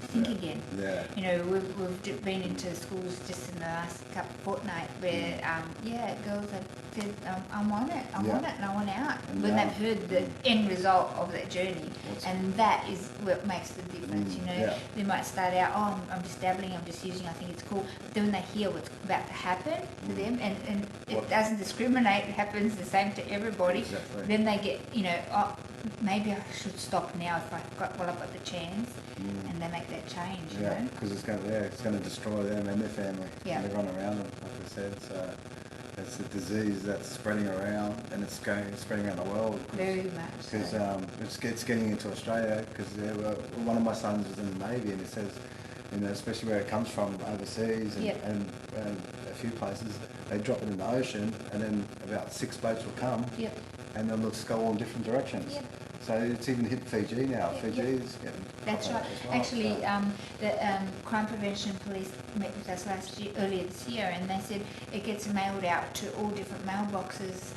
Think again. Yeah. We've been into schools just in the last fortnight where, girls have said, "I'm on it, I want it, and I want out." And when they've heard the end result of that journey, and that is what makes the difference. They might start out, "Oh, I'm just dabbling, I'm just using, I think it's cool," but then when they hear what's about to happen to them, and it doesn't discriminate, it happens the same to everybody. Exactly. Then they get, oh, maybe I should stop now I've got the chance, and they make that change. Because it's going to destroy them and their family and everyone around them, like I said. So it's a disease that's spreading around, and it's spreading around the world. Very much. Because it's getting into Australia. Because one of my sons was in the Navy, and he says, especially where it comes from overseas and a few places, they drop it in the ocean, and then about 6 boats will come, and then they'll just go all in different directions. So it's even hit Fiji now. Fiji is getting. That's right. Well, Actually, the Crime Prevention Police met with us earlier this year, and they said it gets mailed out to all different mailboxes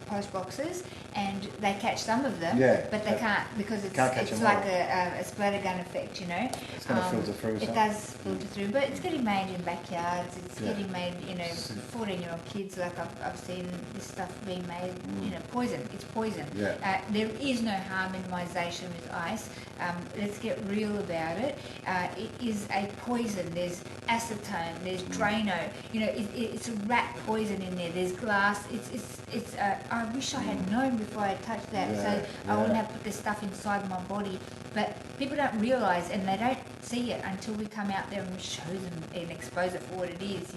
post boxes, and they catch some of them, Yeah. but they can't, because Can't catch it's them like all. a splatter gun effect, you know. It's going to filter through. It does filter through, but it's getting made in backyards. It's Yeah. getting made, 14-year-old kids. Like I've seen this stuff being made. Poison. It's poison. Yeah. There is no harm minimization with ice. Let's get real about it. It is a poison. There's acetone. There's Drano. It's a rat poison in there. There's glass. I wish I had known before I touched that, so I wouldn't have put this stuff inside my body. But people don't realise, and they don't see it until we come out there and show them and expose it for what it is,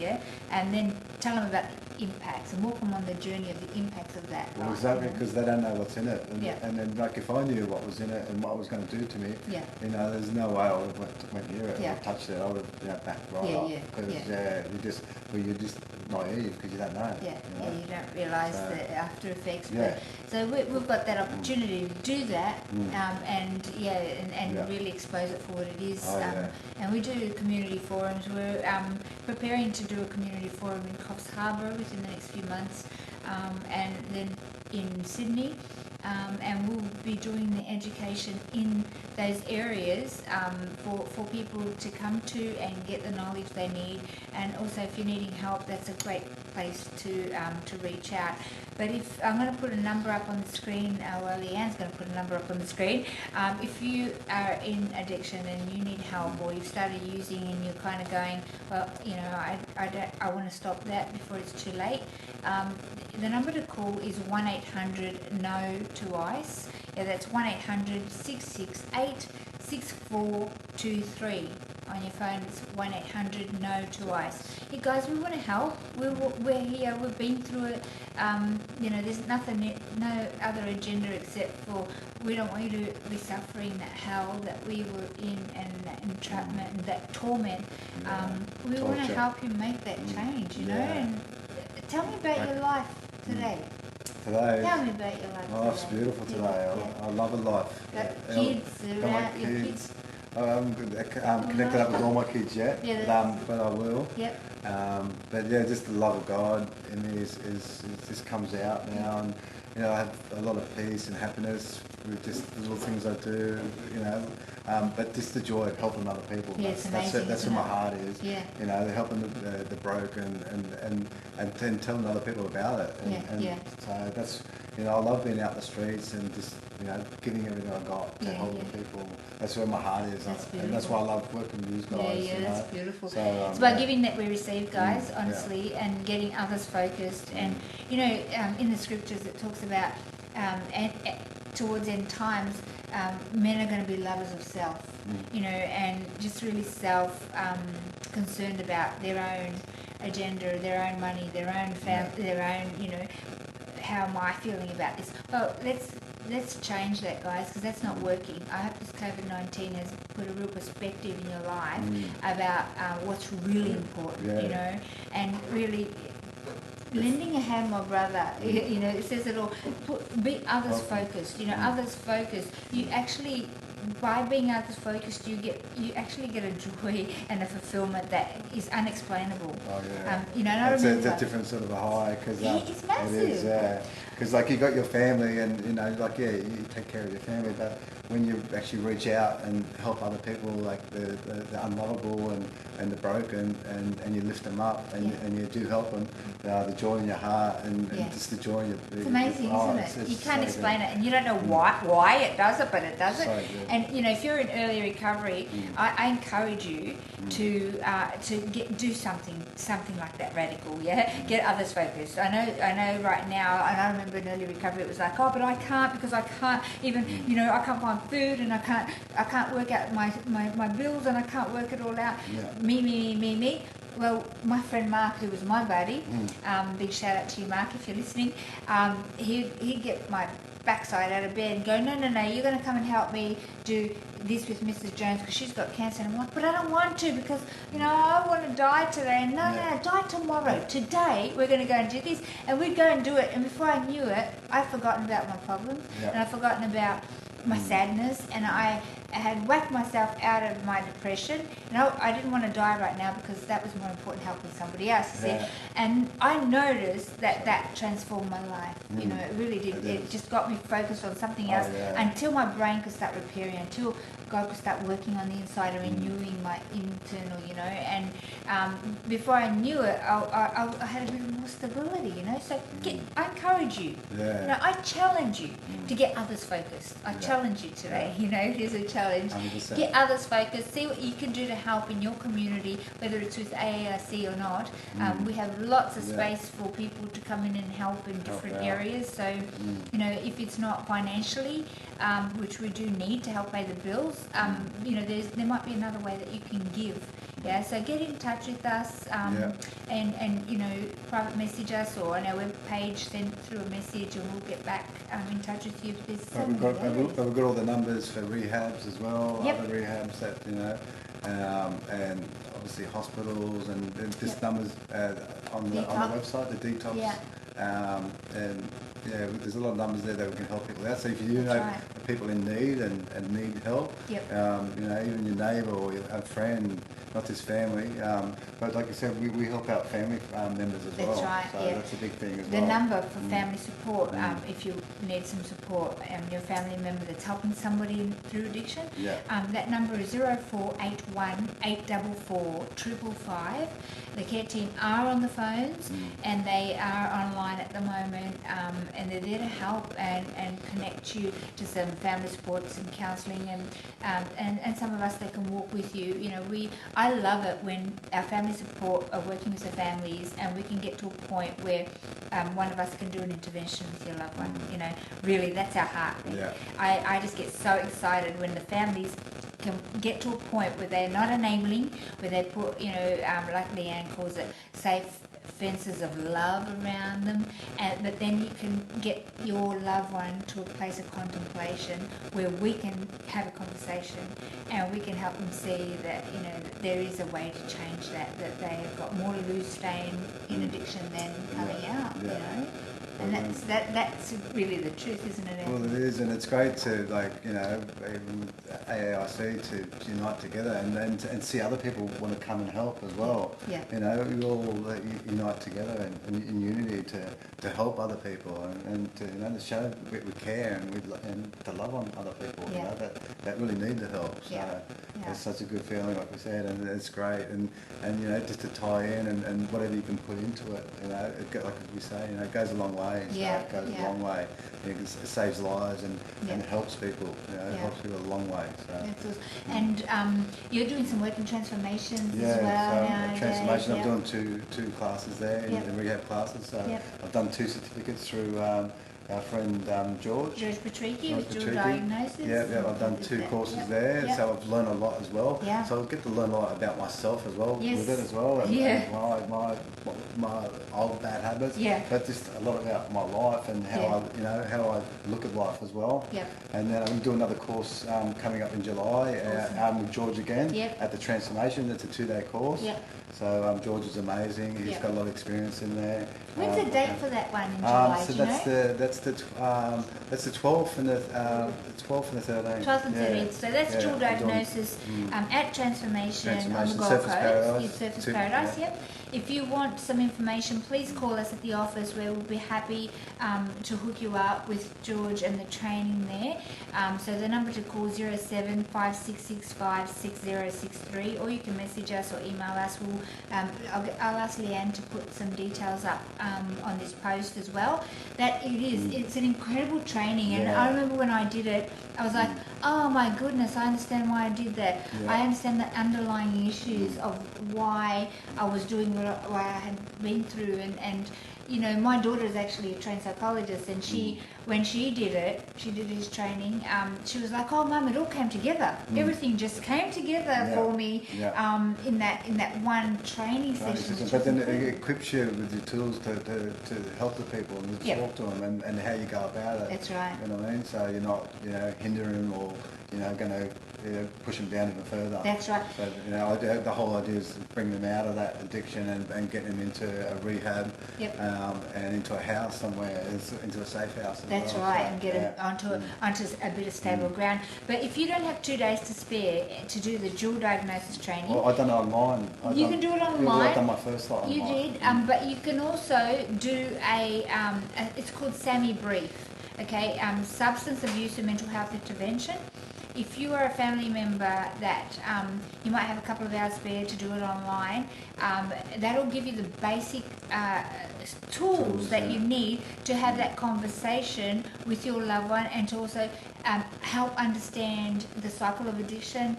and then tell them about the impacts and walk them on the journey of the impacts of that. Well, exactly, because they don't know what's in it. And then, like, if I knew what was in it and what it was going to do to me, there's no way I would have went near it or touched it. I would have backed right up. Because you're just naive because you don't know. You don't realise the after effects. So we've got that opportunity to do that, and really expose it for what it is. And we do community forums. We're preparing to do a community forum in Coffs Harbour within the next few months, and then in Sydney. And we'll be doing the education in those areas for people to come to and get the knowledge they need. And also, if you're needing help, that's a great place to reach out. But if I'm going to put a number up on the screen, Leanne's going to put a number up on the screen. If you are in addiction and you need help, or you've started using and you're kind of going, well, I want to stop that before it's too late. The number to call is 1-800-NO-TO-ICE. That's 1-800-668-6423. On your phone, it's 1-800-NO-TO-ICE. Hey guys, we want to help. We're here. We've been through it. There's no other agenda except for we don't want you to be suffering that hell that we were in, and that entrapment and that torment. We want to help you make that change, And tell me about your life today. Tell me about your life today. Life's beautiful today. I love a life. Got kids around, your kids. I haven't connected up with all my kids yet, but I will. Just the love of God in me is just comes out now, and I have a lot of peace and happiness with just the little things I do, but just the joy of helping other people. It's amazing, that's where my heart is. Yeah. Helping the broken and telling other people about it. So that's I love being out in the streets and just giving everything I got to help the people. That's where my heart is, and that's why I love working with you guys. That's beautiful. So, it's about giving that we receive, guys, honestly, and getting others focused. And in the scriptures it talks about towards end times, men are going to be lovers of self, and just really concerned about their own agenda, their own money, their own family, their own, how am I feeling about this? Well, let's change that, guys, because that's not working. I hope this COVID-19 has put a real perspective in your life about what's really important, and really lending a hand, my brother, it says it all. Be others focused, others focused. You actually, by being others focused, you actually get a joy and a fulfillment that is unexplainable. It's a different sort of a high, because it's massive. It is, because you got your family, and you take care of your family, but when you actually reach out and help other people, like the unlovable and the broken, and you lift them up, and you do help them, the joy in your heart and just the joy in your... It's amazing, isn't it? You can't explain it, and you don't know why it does it, but it does it. So and if you're in early recovery, I encourage you to do something like that radical. Get others focused. I know right now, and I remember in early recovery it was like, but I can't, because I can't even, I can't find food, and I can't work out my bills, and I can't work it all out. Me. Well, my friend Mark, who was my buddy, big shout out to you, Mark, if you're listening, he'd get my backside out of bed and go, no, you're going to come and help me do this with Mrs. Jones because she's got cancer. And I'm like, but I don't want to, because, I want to die today. And no, die tomorrow. Today, we're going to go and do this. And we'd go and do it. And before I knew it, I'd forgotten about my problems. And I'd forgotten about my sadness, and I had whacked myself out of my depression. And I didn't want to die right now because that was more important, helping somebody else, you see. Yeah. And I noticed that transformed my life. You know, it really did. It It is. just got me focused on something Oh, else yeah. until my brain could start repairing, until God could start working on the inside and renewing my internal, you know. And before I knew it, I had a bit more stability, you know. So I encourage you. Yeah. You know, I challenge you to get others focused. I Yeah. challenge you today. You know, here's a challenge. 100%. Get others focused. See what you can do to help in your community, whether it's with AARC or not. We have lots of Yeah. space for people to come in and help in different out. areas. So, you know, if it's not financially, which we do need to help pay the bills, you know, there might be another way that you can give. Yeah, so get in touch with us and you know, private message us or on our webpage, send through a message and we'll get back in touch with you if there's so But we've many got, areas. but we've got all the numbers for rehabs as well, Yep. other rehabs that, you know, and obviously hospitals and there's Yep. numbers on the Detox. website, the detox. Yeah. And yeah, there's a lot of numbers there that we can help people out. So if you know right. people in need and need help, Yep. you know, even your neighbour or a friend, not just family, but like you said, we help out family members as That's well. right, So yeah. that's a big thing as The well. number for family support, if you need some support, your family member that's helping somebody through addiction, Yeah. that number is 0481 844 555. The care team are on the phones and they are online at the moment, and they're there to help and connect you to some family support, some counselling, and some of us that can walk with you. You know, I love it when our family support are working with the families and we can get to a point where one of us can do an intervention with your loved one. You know, really, that's our heart. Yeah. I just get so excited when the families can get to a point where they're not enabling, where they put, you know, like Leanne calls it, safe fences of love around them, but then you can get your loved one to a place of contemplation where we can have a conversation and we can help them see that, you know, that there is a way to change that they have got more to lose staying in addiction than coming out, you know. And that's really the truth, isn't it? Well, it is, and it's great to, like, you know, even with AAIC to unite together and see other people want to come and help as well. Yeah. You know, we all unite together in unity to help other people and to, you know, to show we care and to love on other people, you Yeah. know, that really need the help. So Yeah. Yeah. it's such a good feeling, like we said, and it's great. And you know, just to tie in and whatever you can put into it, you know, like we say, you know, it goes a long way. So Yeah, it goes yeah. a long way. You know, it saves lives and Yeah. helps people. You know, it Yeah. helps people a long way. So. That's awesome. And you're doing some work in transformations Yeah, as well so nowadays. transformation. Yeah. I'm doing two classes there Yep. in rehab classes. So Yep. I've done 2 certificates through our friend George. George Patricky George with dual Patricky. diagnosis. Yeah, I've done 2 courses there, Yep. so I've learned a lot as well. Yeah. So I get to learn a lot about myself as well Yes. with it as well, and, Yeah. and my old bad habits. Yeah. But just a lot about my life and how Yeah. how I look at life as well. Yep. And then I'm going to do another course coming up in July Awesome. with George again Yep. at the Transformation. It's a 2-day course. Yep. So George is amazing. He's Yep. got a lot of experience in there. When's the date for that one in July? So do you know? that's the 12th and the 12th and the 13th. 12th and Yeah. 13th. So that's Yeah, dual we're doing- diagnosis at Transformation on the Transformation, Gold Surfers Coast. Paradise. Yeah, Surfers Two- Paradise, yeah. yep. If you want some information, please call us at the office where we'll be happy to hook you up with George and the training there. So the number to call is 07 5665 6063, or you can message us or email us. I'll ask Leanne to put some details up on this post as well. That it's an incredible training, and Yeah. I remember when I did it, I was like, oh my goodness, I understand why I did that. Yeah. I understand the underlying issues of why I was doing what I had been through, and you know, my daughter is actually a trained psychologist, and when she did his training, she was like, oh mum, it all came together. Everything just came together Yeah. for me Yeah. in that one training session. which But was then it incredible. equips you with the tools to help the people and to Yep. talk to them and how you go about it. That's right. You know what I mean? So you're not, you know, hindering or, you know, going to push them down even further. That's right. So, you know, the whole idea is to bring them out of that addiction and getting them into a rehab Yep. and into a house somewhere, into a safe house That's well, right, so, and get yeah. it onto a bit of stable ground. But if you don't have 2 days to spare to do the dual diagnosis training, Well, I done it online. You can do it Yeah, well, online. I've done my first lot online. you did, but you can also do it's called SAMI Brief, okay, Substance Abuse and Mental Health Intervention. If you are a family member that you might have a couple of hours spare to do it online, that'll give you the basic tools that yeah. you need to have that conversation with your loved one, and to also help understand the cycle of addiction,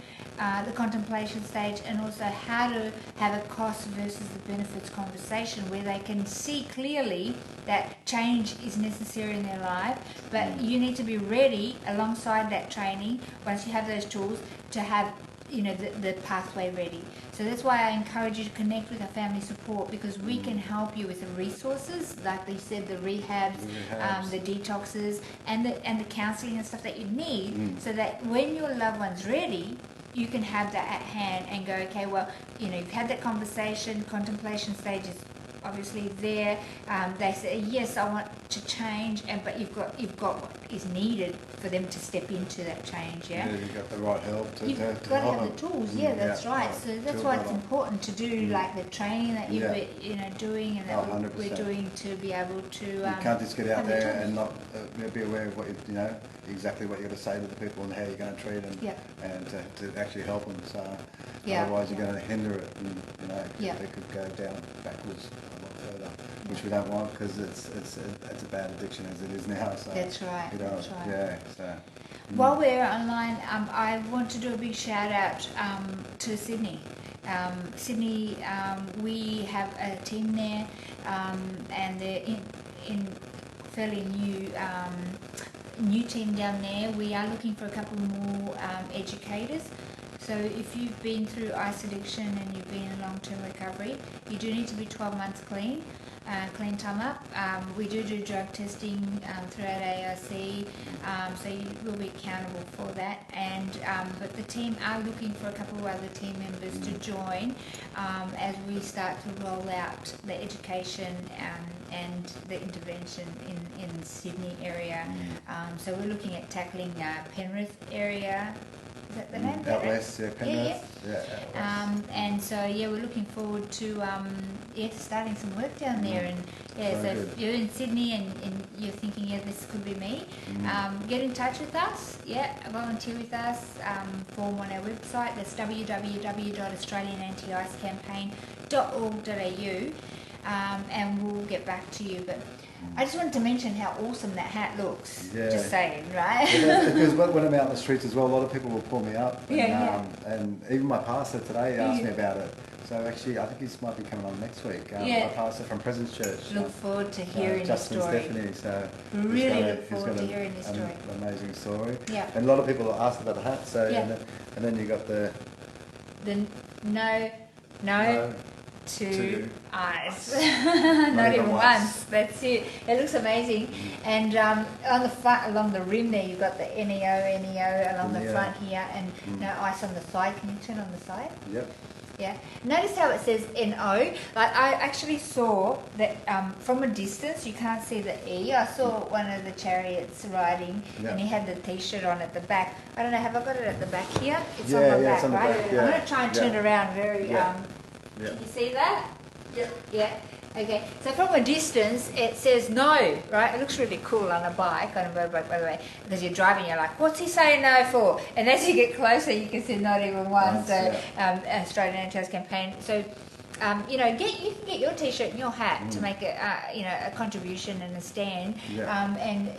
the contemplation stage, and also how to have a cost versus the benefits conversation where they can see clearly that change is necessary in their life, but you need to be ready alongside that training once you have those tools to have the pathway ready. So that's why I encourage you to connect with our family support, because we can help you with the resources, like they said, the rehabs, the detoxes, and the counselling and stuff that you need, so that when your loved one's ready, you can have that at hand and go, okay, well, you've had that conversation, contemplation stage is obviously there. They say, yes, I want to change, but you've got what is needed for them to step into that change. Yeah, you've got the right help to You've got to help have them. the tools. Yeah, that's right. So that's why it's important to do like the training that you're doing, and that 100%. we're doing, to be able to. You can't just get out have the there tools. and not be aware of what exactly what you're going to say to the people and how you're going to treat them, and to actually help them. So otherwise, you're going to hinder it, and they could go down backwards a lot further, which we don't want, because it's a bad addiction as it is now. So That's right. That's right. Yeah. So. While we're online, I want to do a big shout out to Sydney. Sydney, we have a team there, and they're in fairly new team down there. We are looking for a couple more educators. So if you've been through ice addiction and you've been in long-term recovery, you do need to be 12 months clean time up. We do drug testing throughout ARC, so you will be accountable for that. And but the team are looking for a couple of other team members to join as we start to roll out the education and the intervention in the Sydney area. So we're looking at tackling Penrith area. Is that the name? Out west, Penrith. Yeah. And so we're looking forward to starting some work down there. And so if you're in Sydney and you're thinking, this could be me, get in touch with us. Volunteer with us. Form on our website. That's www.australianantiicecampaign.org.au, and we'll get back to you. But I just wanted to mention how awesome that hat looks. Just saying, right? Because when I'm out in the streets as well, a lot of people will pull me up. And even my pastor today asked me about it. So actually, I think he might be coming on next week. My pastor from Presence Church. Look forward to hearing your Justin story. Stephanie. So really look forward to hearing your story. Amazing story. Yeah. And a lot of people asked about the hat. So and then you got the no. Two eyes. Not even once. That's it. It looks amazing. And on the front, along the rim there, you've got the NEO along the front here, and no ice on the side. Can you turn on the side? Yep. Yeah. Notice how it says NO. Like I actually saw that from a distance. You can't see the E. I saw one of the chariots riding, and he had the T-shirt on at the back. I don't know. Have I got it at the back here? It's on the back, it's on right? the back, I'm going to try and turn around very. Can you see that? Yeah. Okay. So from a distance, it says no, right? It looks really cool on a bike, on a motorbike, by the way, because you're driving. You're like, what's he saying no for? And as you get closer, you can see not even once. So Australian Anti-Ice Campaign. So. You can get your T-shirt and your hat to make a contribution and a stand. And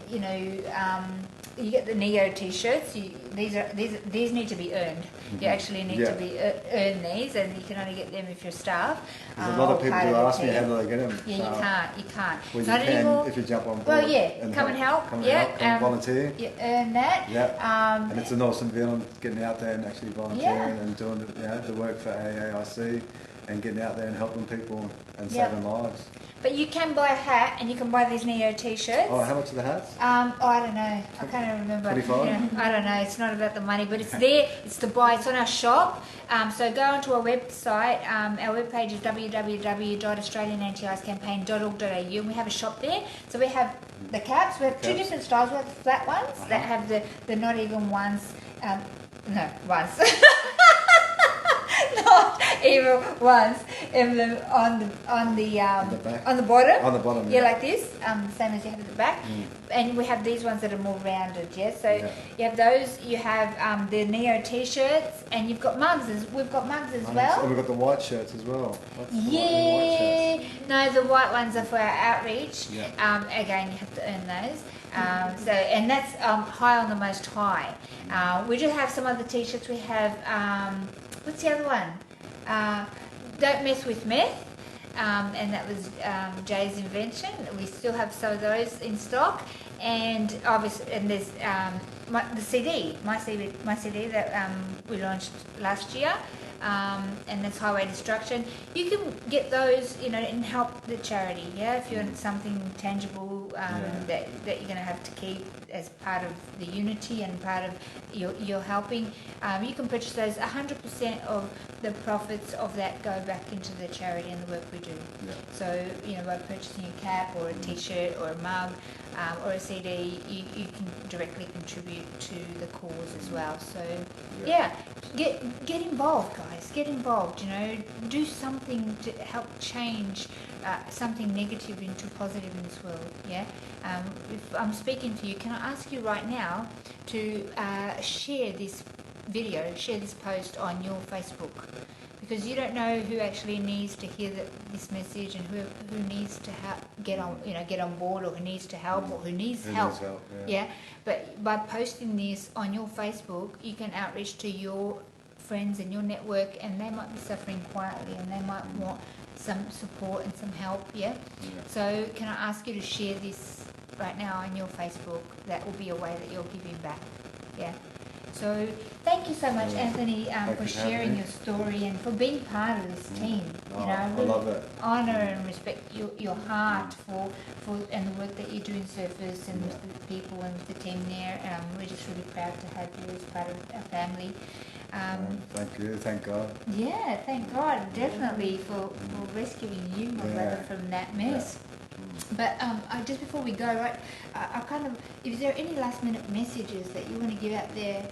you get the Neo T-shirts. These need to be earned. You actually need to be earn these, and you can only get them if you're staff. There's a lot of people who ask me how do I get them. You can't. Well, Not you can anymore. if you jump on board. Well, come and help. Come volunteer. You earn that. And it's an awesome feeling getting out there and actually volunteering and doing the work for AAIC. And getting out there and helping people and Yep. saving lives. But you can buy a hat and you can buy these Neo t-shirts. Oh, how much are the hats? I don't know. I can't even remember. 25? I don't know. It's not about the money, but it's there. It's to buy. It's on our shop. So go onto our website. Our webpage is www.australianantiicecampaign.org.au, and we have a shop there. So we have the caps. We have two Caps. different styles. We have the flat ones that have the not even ones. No, ones. Not even ones emblem on the back. on the bottom. On the bottom, Yeah, like this, same as you have at the back. And we have these ones that are more rounded, yeah? So you have those, you have the Neo t-shirts, and you've got mugs, we've got mugs as And well. we've got the white shirts as well. What's the white Yeah, shirts? no, the white ones are for our outreach. Yeah. Again, you have to earn those. And that's high on the most high. We do have some other t-shirts. We have, what's the other one? Don't Mess with Meth. And that was Jay's invention. We still have some of those in stock, and obviously, and there's the CD, my CD that we launched last year, and that's Highway Destruction. You can get those, and help the charity. Yeah, if you want something tangible that you're going to have to keep as part of the unity and part of your helping, you can purchase those. 100% of the profits of that go back into the charity and the work we do. Yeah. So, by purchasing a cap or a t-shirt or a mug or a CD, you can directly contribute to the cause as well. So, get involved, guys. Get involved, do something to help change something negative into positive in this world, yeah? If I'm speaking to you, can I ask you right now to share this video, share this post on your Facebook, because you don't know who actually needs to hear this message and who needs to get on board, or who needs to help, or who needs help. Yeah, but by posting this on your Facebook, you can outreach to your friends and your network, and they might be suffering quietly, and they might want some support and some help. Yeah. So can I ask you to share this right now on your Facebook? That will be a way that you're giving back. Yeah. So thank you so much, Anthony, for sharing your story and for being part of this team. I love it. Honour and respect your heart for and the work that you do in Surfers and with the people and with the team there. We're just really proud to have you as part of our family. Thank you, thank God. Yeah, thank God, definitely for rescuing you, my brother, from that mess. But just before we go, right, is there any last minute messages that you want to give out there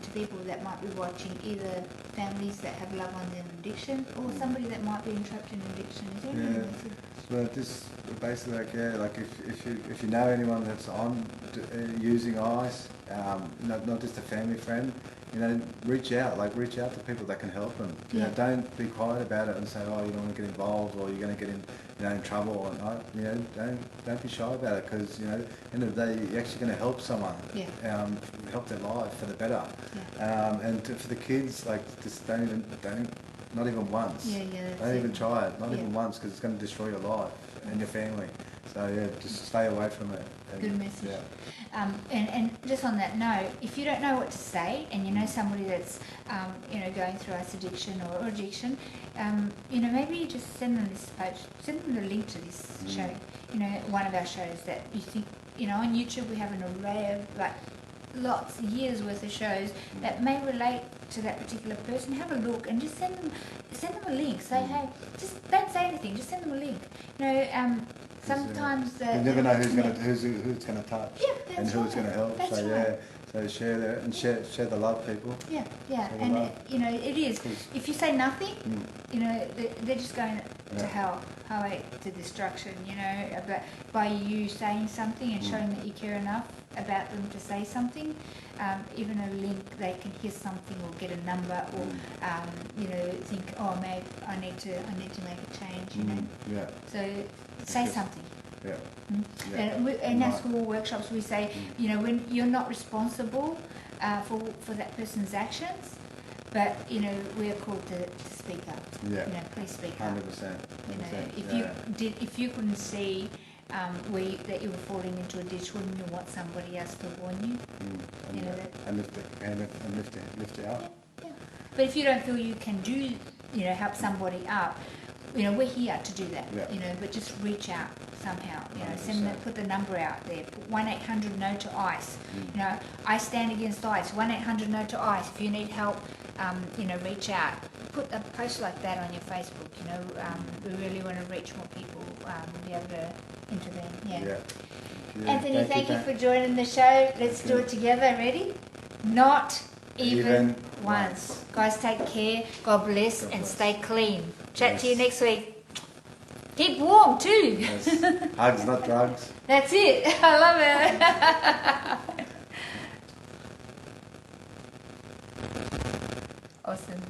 to people that might be watching, either families that have loved ones in addiction or somebody that might be trapped in addiction? Is there any message? Well, just basically if you know anyone that's on using ice, not just a family friend, reach out to people that can help them. Don't be quiet about it and say, oh, you don't want to get involved, or you're going to get in trouble or not. Don't be shy about it, because at the end of the day, you're actually going to help someone, help their life for the better. And for the kids, just not even once. Don't even try it, not even once, because it's going to destroy your life and your family. So just stay away from it. Good message. And just on that note, if you don't know what to say, and you know somebody that's going through ice addiction or addiction, maybe you just send them this post, send them the link to this show. One of our shows that you think, on YouTube we have an array of lots, years worth of shows that may relate to that particular person. Have a look and just send them a link. Say, hey, just don't say anything, just send them a link. Sometimes you never know who's going to touch and who's going to help. That's so right. So share that and share the love, people. And it is. If you say nothing, they're just going to hell, highway to destruction. But by you saying something and showing that you care enough about them to say something, even a link, they can hear something or get a number or think, oh, maybe I need to make a change. So say something. And in our school workshops, we say, when you're not responsible for that person's actions, but we are called to speak up. Please speak up. 100%. If you couldn't see that you were falling into a ditch, wouldn't you want somebody else to warn you? And lift it up. But if you don't feel you can help somebody up, we're here to do that. Yeah. But just reach out somehow. Send 100%. put the number out there. Put 1-800 No to ICE. I stand against ICE. 1-800 No to ICE. If you need help, reach out. Put a post like that on your Facebook. We really want to reach more people. Be able to intervene. Yeah. Anthony, thank you for joining the show. Let's do it together. Ready? Not even once. Guys, take care. God bless and stay clean. Chat to you next week. Keep warm too. Yes. Hugs, not drugs. That's it. I love it. Awesome.